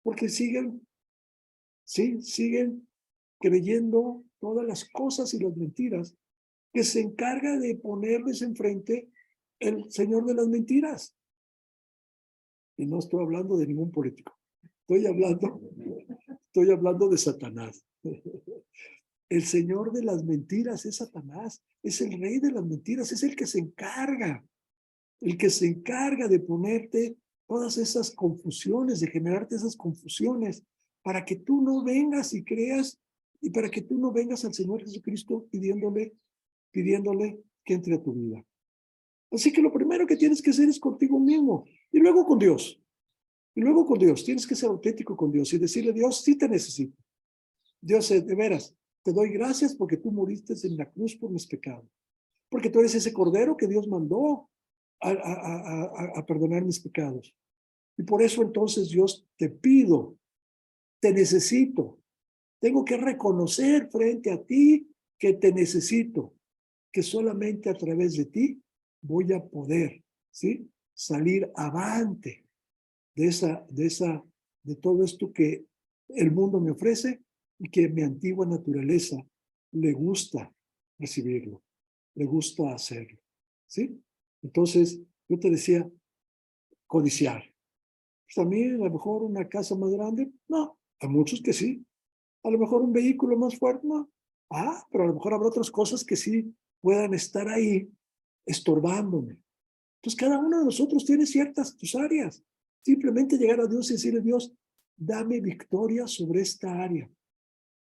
Porque siguen creyendo todas las cosas y las mentiras que se encarga de ponerles enfrente el Señor de las mentiras. Y no estoy hablando de ningún político. Estoy hablando de Satanás. El Señor de las mentiras es Satanás, es el rey de las mentiras, es el que se encarga de ponerte todas esas confusiones, de generarte esas confusiones, para que tú no vengas y creas, y para que tú no vengas al Señor Jesucristo pidiéndole que entre a tu vida. Así que lo primero que tienes que hacer es contigo mismo, y luego con Dios. Y luego con Dios, tienes que ser auténtico con Dios y decirle, Dios, sí te necesito. Dios, de veras, te doy gracias porque tú moriste en la cruz por mis pecados. Porque tú eres ese cordero que Dios mandó a perdonar mis pecados. Y por eso entonces Dios te pido, te necesito. Tengo que reconocer frente a ti que te necesito, que solamente a través de ti voy a poder, ¿sí? Salir avante de todo esto que el mundo me ofrece y que mi antigua naturaleza le gusta recibirlo, le gusta hacerlo, ¿sí? Entonces, yo te decía, codiciar. Pues a mí, a lo mejor una casa más grande, no, a muchos que sí. A lo mejor un vehículo más fuerte, no. Pero a lo mejor habrá otras cosas que sí puedan estar ahí estorbándome. Entonces, cada uno de nosotros tiene ciertas tus áreas. Simplemente llegar a Dios y decirle, Dios, dame victoria sobre esta área.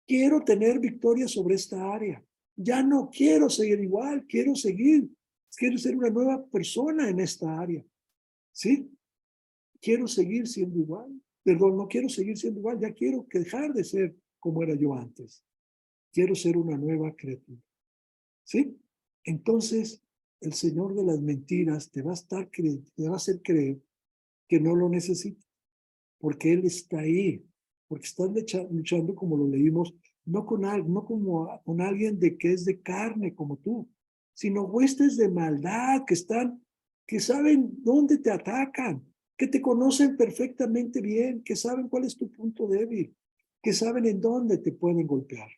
Quiero tener victoria sobre esta área. Ya no quiero seguir igual, quiero ser una nueva persona en esta área. ¿Sí? Quiero seguir siendo igual. Perdón, no quiero seguir siendo igual, ya quiero dejar de ser como era yo antes. Quiero ser una nueva criatura. ¿Sí? Entonces, el Señor de las mentiras te va a hacer creer que no lo necesitas, porque Él está ahí, porque estás luchando, como lo leímos, no con alguien de que es de carne como tú, sino huestes de maldad que saben dónde te atacan, que te conocen perfectamente bien, que saben cuál es tu punto débil, que saben en dónde te pueden golpear.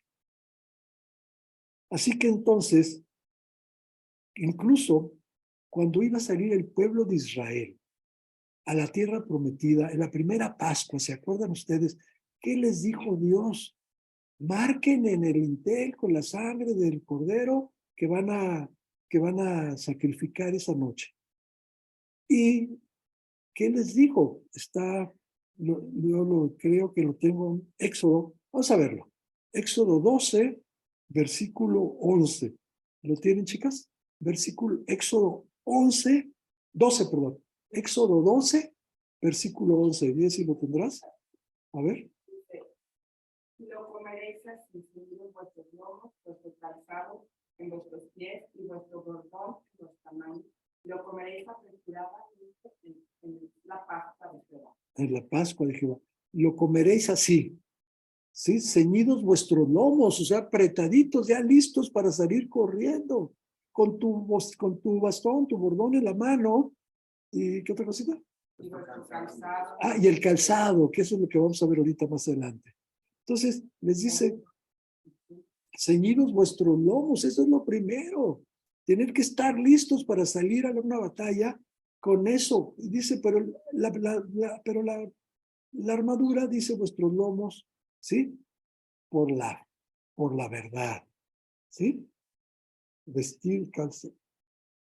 Así que entonces, incluso cuando iba a salir el pueblo de Israel a la tierra prometida, en la primera Pascua, ¿se acuerdan ustedes? ¿Qué les dijo Dios? Marquen en el dintel con la sangre del cordero que van a sacrificar esa noche. ¿Y qué les dijo? Yo creo que lo tengo en Éxodo. Vamos a verlo. Éxodo 12, versículo 11. ¿Lo tienen, chicas? Éxodo 12, perdón. Éxodo 12, versículo 11. ¿Y si lo tendrás? A ver. Lo comeréis así, en vuestros lomos, vuestro calzado, en vuestros pies y vuestro bordón en los tamaños. Lo comeréis apresuradamente en la Pascua de Jehová. En la Pascua de Jehová. Lo comeréis así, ¿sí? Ceñidos vuestros lomos, o sea, apretaditos, ya listos para salir corriendo, con tu bastón, tu bordón en la mano. ¿Y qué otra cosita? Y vuestro calzado. Ah, y el calzado, que eso es lo que vamos a ver ahorita más adelante. Entonces, les dice, ceñidos vuestros lomos, eso es lo primero. Tener que estar listos para salir a una batalla con eso. Y dice, pero la armadura, dice, vuestros lomos, ¿sí? Por la verdad, ¿sí? Vestir, calza,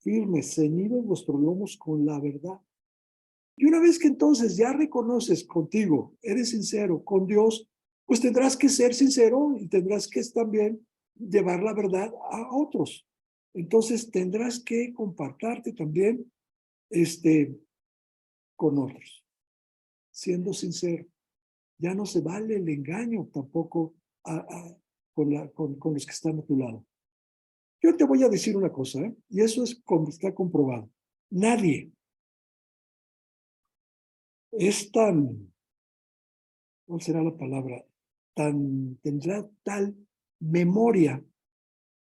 firmes, ceñidos vuestros lomos con la verdad. Y una vez que entonces ya reconoces contigo, eres sincero con Dios, pues tendrás que ser sincero y tendrás que también llevar la verdad a otros. Entonces tendrás que compartirte también con otros, siendo sincero. Ya no se vale el engaño tampoco con los que están a tu lado. Yo te voy a decir una cosa, ¿eh? Y eso está comprobado. Nadie es ¿cuál será la palabra? Tendrá tal memoria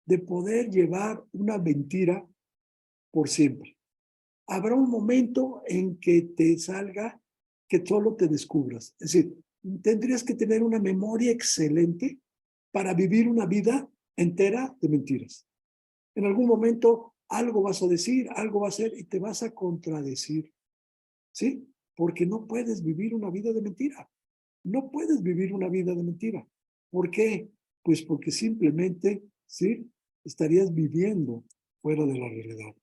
de poder llevar una mentira por siempre. Habrá un momento en que te salga, que solo te descubras. Es decir, tendrías que tener una memoria excelente para vivir una vida entera de mentiras. En algún momento algo vas a decir, algo va a ser y te vas a contradecir, ¿sí? Porque no puedes vivir una vida de mentira. No puedes vivir una vida de mentira. ¿Por qué? Pues porque simplemente, ¿sí? Estarías viviendo fuera de la realidad.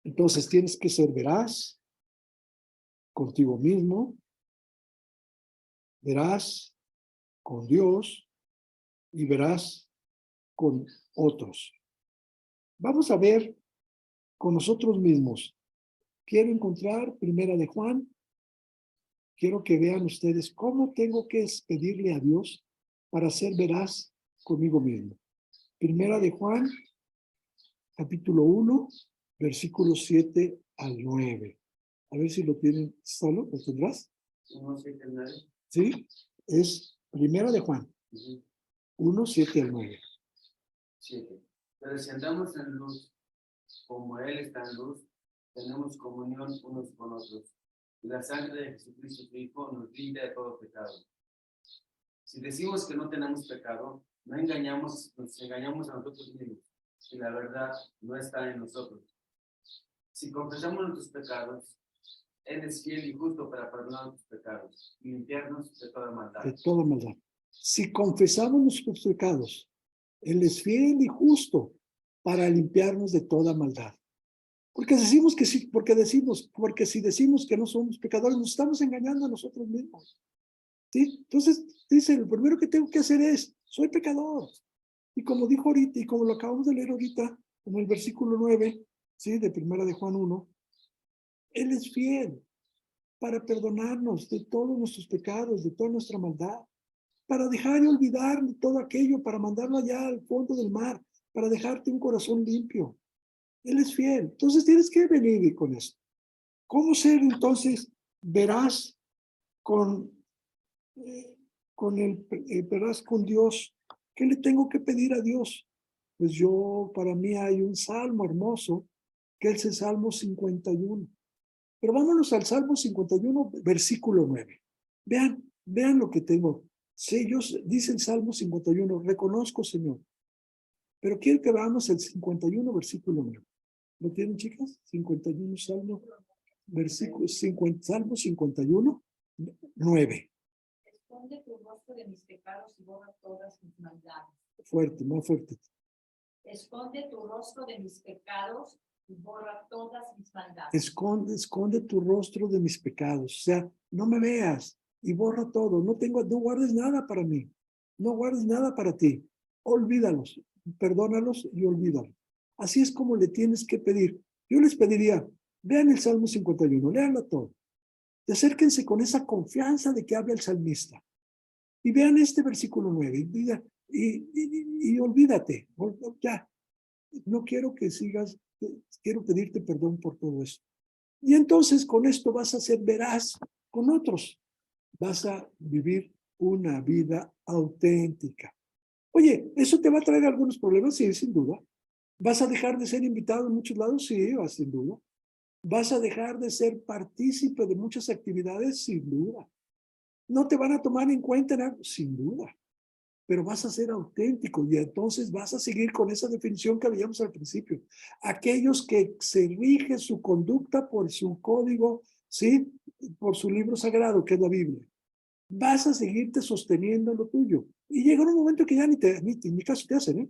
Entonces tienes que ser veraz contigo mismo, veraz con Dios y veraz con otros. Vamos a ver con nosotros mismos. Quiero encontrar Primera de Juan. Quiero que vean ustedes cómo tengo que pedirle a Dios para ser veraz conmigo mismo. Primera de Juan, capítulo 1, versículos 7 al 9. A ver si lo tienen solo, ¿lo tendrás? Sí, es Primera de Juan, 1, 7 al 9. 7. Pero si andamos en luz, como Él está en luz, tenemos comunión unos con otros. Y la sangre de Jesucristo, su Hijo, nos limpia de todo pecado. Si decimos que no tenemos pecado, nos engañamos a nosotros mismos, y la verdad no está en nosotros. Si confesamos nuestros pecados, Él es fiel y justo para perdonar nuestros pecados y limpiarnos de toda maldad. De toda maldad. Si confesamos nuestros pecados, Él es fiel y justo para limpiarnos de toda maldad. Porque decimos que sí, porque si decimos que no somos pecadores, nos estamos engañando a nosotros mismos. ¿Sí? Entonces, dice, lo primero que tengo que hacer es, soy pecador. Y como dijo ahorita, y como lo acabamos de leer ahorita, en el versículo 9, ¿sí? De Primera de Juan 1, Él es fiel para perdonarnos de todos nuestros pecados, de toda nuestra maldad, para dejar y olvidar todo aquello, para mandarlo allá al fondo del mar, para dejarte un corazón limpio. Él es fiel. Entonces tienes que venir con esto. ¿Cómo ser entonces veraz con veraz con Dios? ¿Qué le tengo que pedir a Dios? Pues para mí hay un salmo hermoso, que es el Salmo 51. Pero vámonos al Salmo 51, versículo 9. Vean lo que tengo. Sí, dice el Salmo 51, reconozco, Señor. Pero quiero que veamos el 51, versículo 9. ¿Lo tienen, chicas? 51, Salmo 51, 9. Esconde tu rostro de mis pecados y borra todas mis maldades. Fuerte, más fuerte. Esconde tu rostro de mis pecados y borra todas mis maldades. Esconde tu rostro de mis pecados. O sea, no me veas y borra todo. No guardes nada para mí. No guardes nada para ti. Olvídalos, perdónalos y olvídalos. Así es como le tienes que pedir. Yo les pediría, vean el Salmo 51, léanlo todo. Y acérquense con esa confianza de que habla el salmista. Y vean este versículo 9. Y olvídate. Ya, no quiero que sigas. Quiero pedirte perdón por todo esto. Y entonces con esto vas a ser veraz con otros. Vas a vivir una vida auténtica. Oye, ¿eso te va a traer algunos problemas? Sí, sin duda. ¿Vas a dejar de ser invitado en muchos lados? Sí, sin duda. ¿Vas a dejar de ser partícipe de muchas actividades? Sin duda. ¿No te van a tomar en cuenta nada? Sin duda. Pero vas a ser auténtico y entonces vas a seguir con esa definición que veíamos al principio. Aquellos que se rige su conducta por su código, ¿sí? Por su libro sagrado, que es la Biblia. Vas a seguirte sosteniendo lo tuyo. Y llega un momento que ya ni caso te hacen, ¿eh?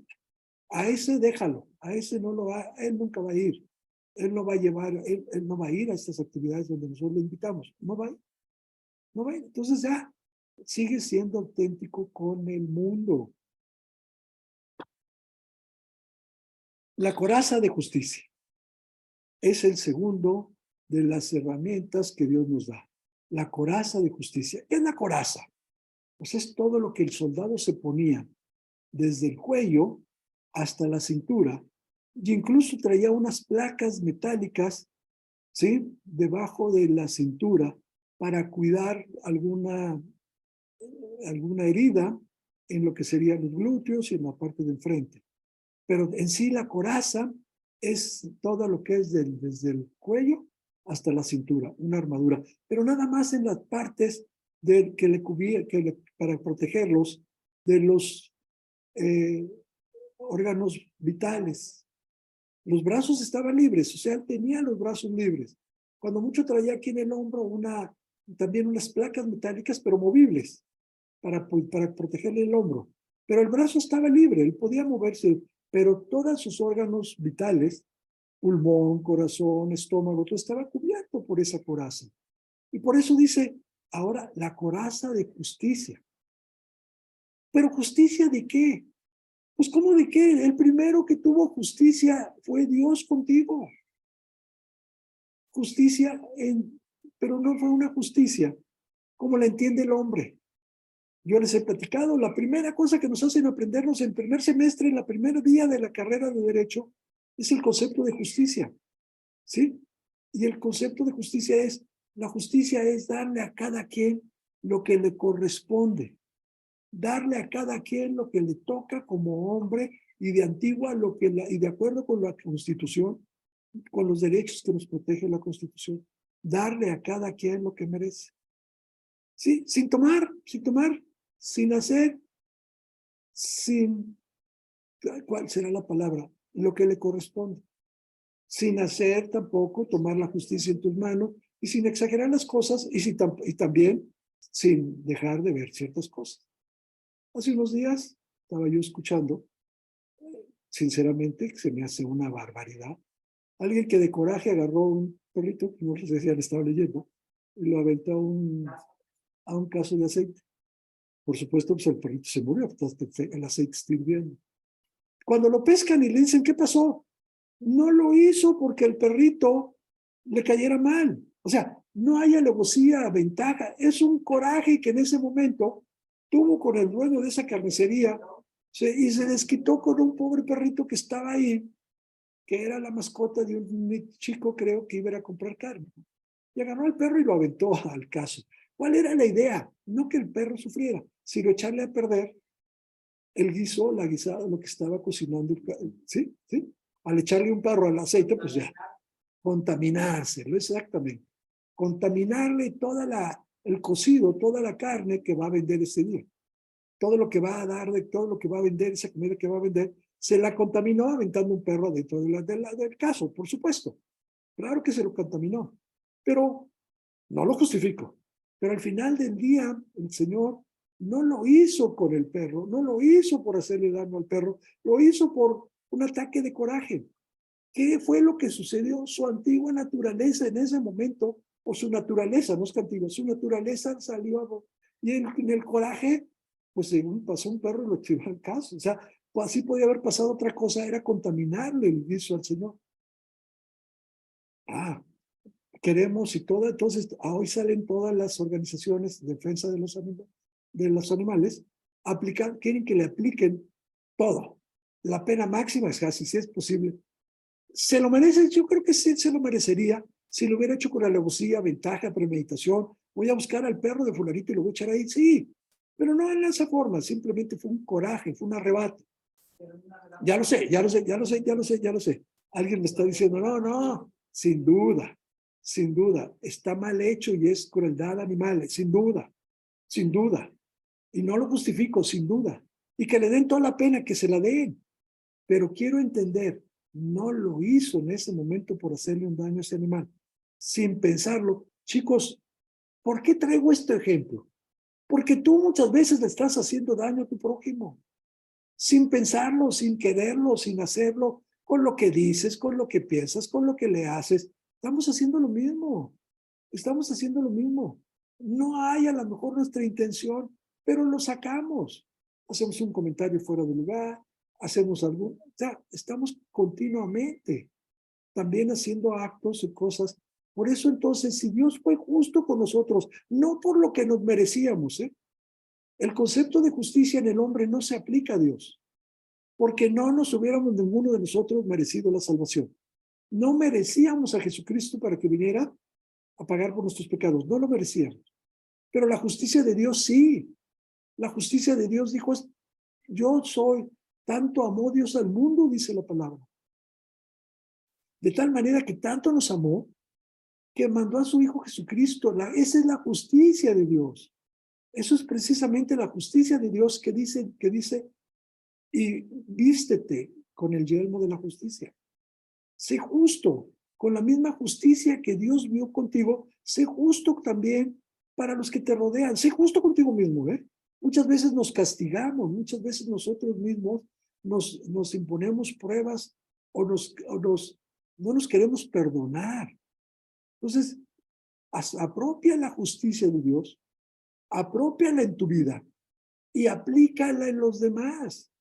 A ese déjalo, a ese él nunca va a ir. Él no va a llevar, él no va a ir a estas actividades donde nosotros le invitamos. No va a ir. No va a ir. Entonces ya, sigue siendo auténtico con el mundo. La coraza de justicia es el segundo de las herramientas que Dios nos da. La coraza de justicia. ¿Qué es la coraza? Pues es todo lo que el soldado se ponía desde el cuello hasta la cintura, y incluso traía unas placas metálicas, ¿sí? Debajo de la cintura para cuidar alguna herida en lo que serían los glúteos y en la parte de enfrente. Pero en sí la coraza es todo lo que es desde el cuello hasta la cintura, una armadura, pero nada más en las partes para protegerlos de los órganos vitales. Los brazos estaban libres, o sea, él tenía los brazos libres. Cuando mucho traía aquí en el hombro también unas placas metálicas, pero movibles, para protegerle el hombro. Pero el brazo estaba libre, él podía moverse, pero todos sus órganos vitales, pulmón, corazón, estómago, todo estaba cubierto por esa coraza. Y por eso dice, ahora, la coraza de justicia. ¿Pero justicia de qué? Pues ¿cómo de qué? El primero que tuvo justicia fue Dios contigo. Justicia, pero no fue una justicia como la entiende el hombre. Yo les he platicado, la primera cosa que nos hacen aprendernos en primer semestre, en la primera día de la carrera de Derecho, es el concepto de justicia, ¿sí? Y el concepto de justicia la justicia es darle a cada quien lo que le corresponde, darle a cada quien lo que le toca como hombre y de antigua y de acuerdo con la Constitución, con los derechos que nos protege la Constitución, darle a cada quien lo que merece. Sí, sin tomar, sin hacer, ¿cuál será la palabra? Lo que le corresponde. Sin hacer tampoco, tomar la justicia en tus manos y sin exagerar las cosas y también sin dejar de ver ciertas cosas. Hace unos días estaba yo escuchando, sinceramente, se me hace una barbaridad. Alguien que de coraje agarró un perrito, no sé si han estado leyendo, y lo aventó a un caso de aceite. Por supuesto, pues el perrito se murió, el aceite está hirviendo. Cuando lo pescan y le dicen, ¿qué pasó? No lo hizo porque el perrito le cayera mal. O sea, no hay alevosía, ventaja. Es un coraje que en ese momento tuvo con el dueño de esa carnicería y se desquitó con un pobre perrito que estaba ahí, que era la mascota de un chico, creo, que iba a ir a comprar carne. Y agarró al perro y lo aventó al caso. ¿Cuál era la idea? No que el perro sufriera, sino echarle a perder el guiso, la guisada, lo que estaba cocinando. ¿Sí? ¿Sí? Al echarle un perro al aceite, pues ya, contaminárselo, exactamente. Contaminarle el cocido, toda la carne que va a vender ese día. Todo lo que va a dar, de todo lo que va a vender, esa comida que va a vender, se la contaminó aventando un perro dentro del caso, por supuesto. Claro que se lo contaminó, pero no lo justifico. Pero al final del día, el Señor no lo hizo con el perro, no lo hizo por hacerle daño al perro, lo hizo por un ataque de coraje. ¿Qué fue lo que sucedió? Su antigua naturaleza en ese momento, o su naturaleza, no es que antigua, su naturaleza salió y en el coraje, pues según pasó un perro y lo tiró al caso. O sea, pues así podía haber pasado otra cosa, era contaminarle el guiso al Señor. Queremos y todo, entonces hoy salen todas las organizaciones de defensa de los animales, quieren que le apliquen todo. La pena máxima es casi, si es posible. ¿Se lo merece? Yo creo que sí se lo merecería si lo hubiera hecho con alevosía, ventaja, premeditación. Voy a buscar al perro de fulanito y lo voy a echar ahí, sí, pero no en esa forma, simplemente fue un coraje, fue un arrebato. Ya lo sé, ya lo sé, ya lo sé, ya lo sé, ya lo sé. Alguien me está diciendo, no, sin duda, está mal hecho y es crueldad animal, sin duda, sin duda. Y no lo justifico, sin duda. Y que le den toda la pena, que se la den. Pero quiero entender, no lo hizo en ese momento por hacerle un daño a ese animal, sin pensarlo. Chicos, ¿por qué traigo este ejemplo? Porque tú muchas veces le estás haciendo daño a tu prójimo, sin pensarlo, sin quererlo, sin hacerlo, con lo que dices, con lo que piensas, con lo que le haces. Estamos haciendo lo mismo, estamos haciendo lo mismo. No hay a lo mejor nuestra intención, pero lo sacamos. Hacemos un comentario fuera de lugar, hacemos algo, o sea, estamos continuamente también haciendo actos y cosas. Por eso entonces, si Dios fue justo con nosotros, no por lo que nos merecíamos, el concepto de justicia en el hombre no se aplica a Dios, porque no nos hubiéramos ninguno de nosotros merecido la salvación. No merecíamos a Jesucristo para que viniera a pagar por nuestros pecados, no lo merecíamos. Pero la justicia de Dios sí. La justicia de Dios dijo, yo soy, tanto amó Dios al mundo, dice la palabra. De tal manera que tanto nos amó, que mandó a su Hijo Jesucristo. Esa es la justicia de Dios. Eso es precisamente la justicia de Dios que dice, y vístete con el yelmo de la justicia. Sé justo, con la misma justicia que Dios vio contigo, sé justo también para los que te rodean. Sé justo contigo mismo, Muchas veces nos castigamos, muchas veces nosotros mismos nos imponemos pruebas o no nos queremos perdonar. Entonces, apropia la justicia de Dios, apropiala en tu vida y aplícala en los demás.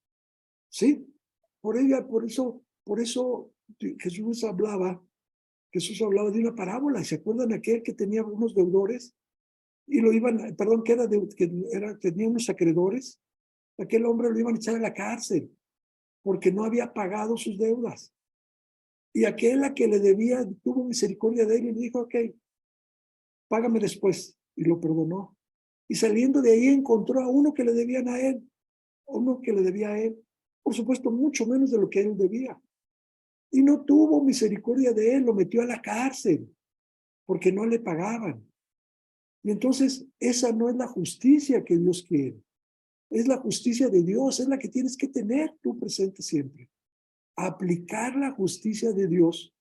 ¿Sí? Por eso Jesús hablaba de una parábola. ¿Se acuerdan aquel que tenía unos deudores? Y lo iban, perdón, tenía unos acreedores. Aquel hombre lo iban a echar a la cárcel porque no había pagado sus deudas. Y aquel a que le debía tuvo misericordia de él y le dijo, ok, págame después. Y lo perdonó. Y saliendo de ahí encontró a uno que le debían a él, por supuesto, mucho menos de lo que él debía. Y no tuvo misericordia de él, lo metió a la cárcel porque no le pagaban. Y entonces esa no es la justicia que Dios quiere. Es la justicia de Dios, es la que tienes que tener tú presente siempre. Aplicar la justicia de Dios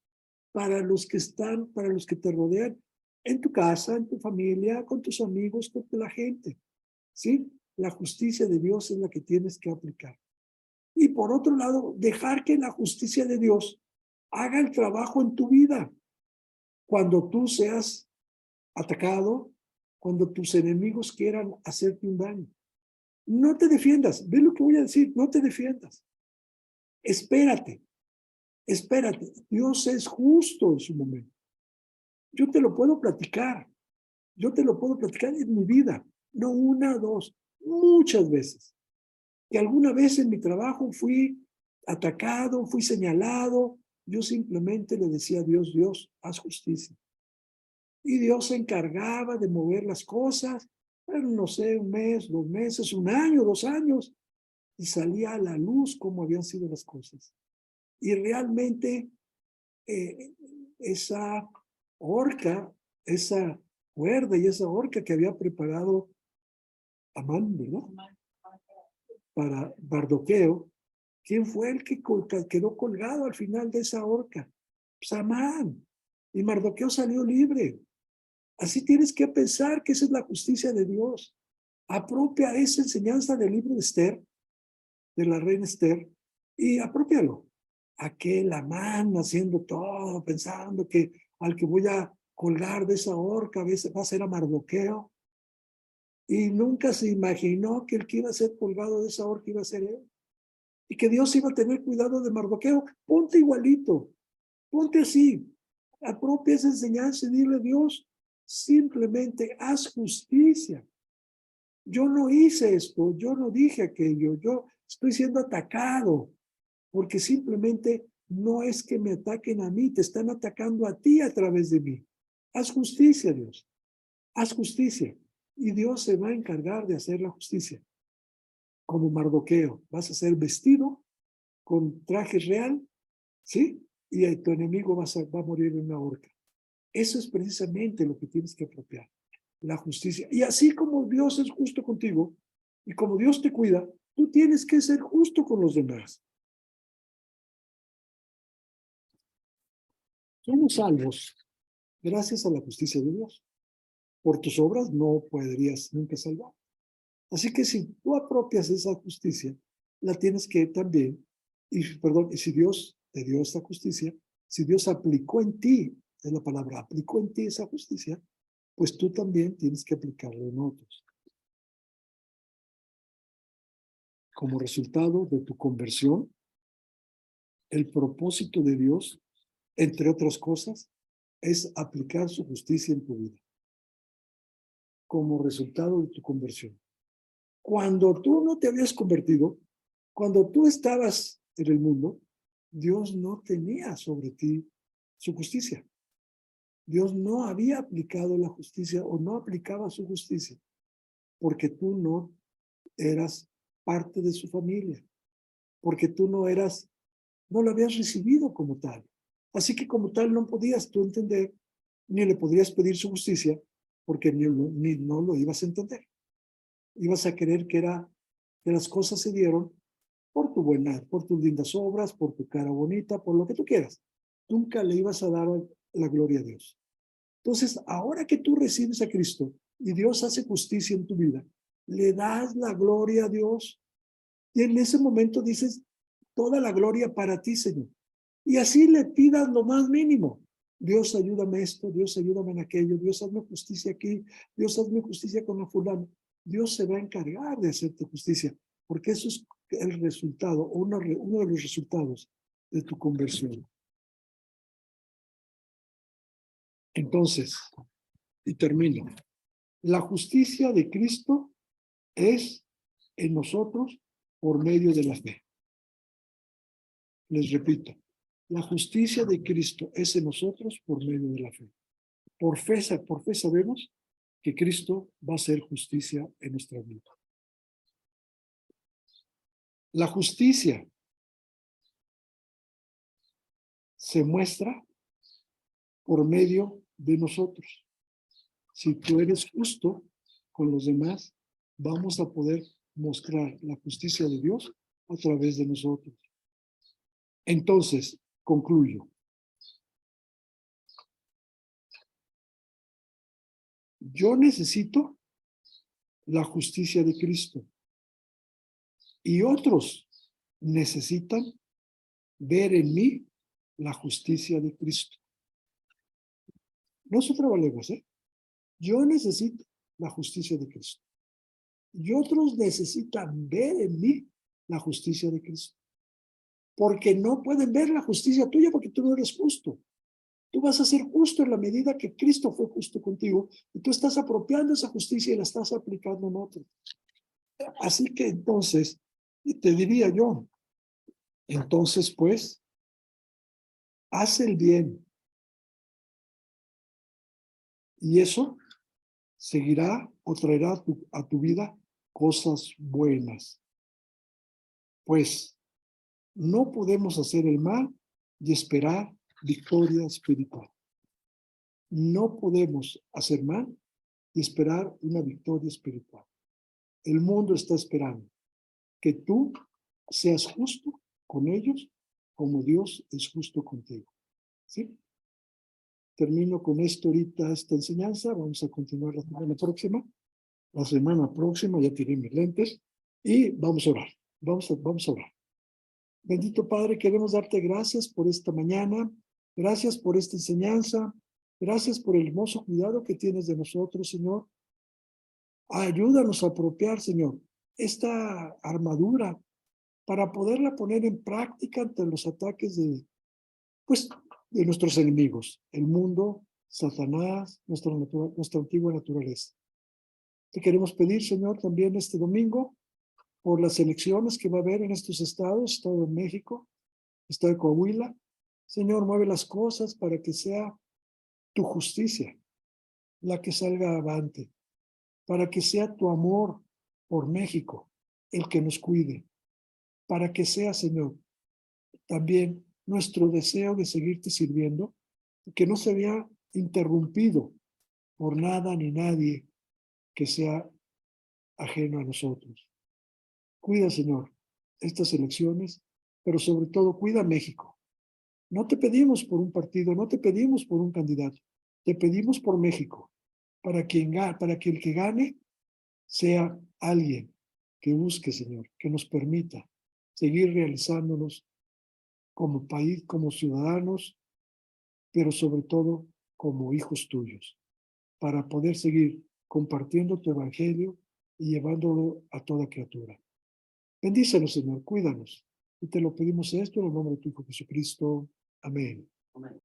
para los que te rodean, en tu casa, en tu familia, con tus amigos, con la gente. ¿Sí? La justicia de Dios es la que tienes que aplicar. Y por otro lado, dejar que la justicia de Dios haga el trabajo en tu vida. Cuando tú seas atacado, cuando tus enemigos quieran hacerte un daño. No te defiendas. Ve lo que voy a decir, no te defiendas. Espérate. Dios es justo en su momento. Yo te lo puedo platicar. Yo te lo puedo platicar en mi vida. No una, dos, muchas veces. Que alguna vez en mi trabajo fui atacado, fui señalado. Yo simplemente le decía a Dios, Dios, haz justicia. Y Dios se encargaba de mover las cosas. Bueno, no sé, un mes, 2 meses, un año, 2 años. Y salía a la luz cómo habían sido las cosas. Y realmente esa horca, esa cuerda y esa horca que había preparado Amán, ¿verdad? Para Mardoqueo, ¿quién fue el que quedó colgado al final de esa horca? Pues Amán. Y Mardoqueo salió libre. Así tienes que pensar que esa es la justicia de Dios. Apropia esa enseñanza del libro de Esther, de la reina Esther, y apropialo. Aquel Amán haciendo todo, pensando que al que voy a colgar de esa horca va a ser a Mardoqueo. Y nunca se imaginó que el que iba a ser colgado de esa horca iba a ser él. Y que Dios iba a tener cuidado de Mardoqueo. Ponte igualito, ponte así. Apropia esa enseñanza y dile a Dios, simplemente haz justicia. Yo no hice esto, yo no dije aquello, yo estoy siendo atacado, porque simplemente no es que me ataquen a mí, te están atacando a ti a través de mí. Haz justicia, Dios, haz justicia. Y Dios se va a encargar de hacer la justicia. Como Mardoqueo, vas a ser vestido con traje real, ¿sí? Y tu enemigo va a morir en una horca. Eso es precisamente lo que tienes que apropiar, la justicia. Y así como Dios es justo contigo y como Dios te cuida, tú tienes que ser justo con los demás. Somos salvos gracias a la justicia de Dios. Por tus obras no podrías nunca salvar. Así que si tú apropias esa justicia, la tienes que también, y si Dios te dio esta justicia, si Dios aplicó en ti, es la palabra, aplicó en ti esa justicia, pues tú también tienes que aplicarlo en otros. Como resultado de tu conversión, el propósito de Dios, entre otras cosas, es aplicar su justicia en tu vida. Como resultado de tu conversión. Cuando tú no te habías convertido, cuando tú estabas en el mundo, Dios no tenía sobre ti su justicia. Dios no había aplicado la justicia o no aplicaba su justicia porque tú no eras parte de su familia, porque tú no lo habías recibido como tal. Así que como tal no podías tú entender, ni le podrías pedir su justicia, porque no lo ibas a entender. Ibas a creer que las cosas se dieron por por tus lindas obras, por tu cara bonita, por lo que tú quieras. Nunca le ibas a dar la gloria a Dios. Entonces, ahora que tú recibes a Cristo y Dios hace justicia en tu vida, le das la gloria a Dios y en ese momento dices, toda la gloria para ti, Señor. Y así le pidas lo más mínimo. Dios, ayúdame esto, Dios, ayúdame en aquello, Dios, hazme justicia aquí, Dios, hazme justicia con la fulana. Dios se va a encargar de hacerte justicia, porque eso es el resultado, o uno de los resultados de tu conversión. Entonces, y termino, la justicia de Cristo es en nosotros por medio de la fe. Les repito, la justicia de Cristo es en nosotros por medio de la fe. Por fe sabemos que Cristo va a hacer justicia en nuestra vida. La justicia se muestra por medio de nosotros. Si tú eres justo con los demás, vamos a poder mostrar la justicia de Dios a través de nosotros. Entonces, concluyo. Yo necesito la justicia de Cristo y otros necesitan ver en mí la justicia de Cristo. No sotrabalemos, ¿eh? Yo necesito la justicia de Cristo y otros necesitan ver en mí la justicia de Cristo. Porque no pueden ver la justicia tuya porque tú no eres justo. Tú vas a ser justo en la medida que Cristo fue justo contigo y tú estás apropiando esa justicia y la estás aplicando en otros. Así que entonces, te diría yo, entonces pues, haz el bien y eso seguirá o traerá a tu vida cosas buenas. Pues no podemos hacer el mal y esperar victoria espiritual. No podemos hacer mal y esperar una victoria espiritual. El mundo está esperando que tú seas justo con ellos como Dios es justo contigo. ¿Sí? Termino con esto ahorita, esta enseñanza. Vamos a continuar la semana próxima. La semana próxima ya tiré mis lentes y vamos a orar. Vamos a orar. Bendito Padre, queremos darte gracias por esta mañana. Gracias por esta enseñanza. Gracias por el hermoso cuidado que tienes de nosotros, Señor. Ayúdanos a apropiar, Señor, esta armadura para poderla poner en práctica ante los ataques de nuestros enemigos, el mundo, Satanás, nuestra antigua naturaleza. Te queremos pedir, Señor, también este domingo, por las elecciones que va a haber en estos estados, Estado de México, Estado de Coahuila. Señor, mueve las cosas para que sea tu justicia la que salga avante, para que sea tu amor por México el que nos cuide, para que sea, Señor, también nuestro deseo de seguirte sirviendo, que no se vea interrumpido por nada ni nadie que sea ajeno a nosotros. Cuida, Señor, estas elecciones, pero sobre todo cuida México. No te pedimos por un partido, no te pedimos por un candidato, te pedimos por México, para que el que gane sea alguien que busque, Señor, que nos permita seguir realizándonos como país, como ciudadanos, pero sobre todo como hijos tuyos, para poder seguir compartiendo tu evangelio y llevándolo a toda criatura. Bendícenos, Señor, cuídanos. Y te lo pedimos esto en el nombre de tu Hijo Jesucristo. Amén. Amén.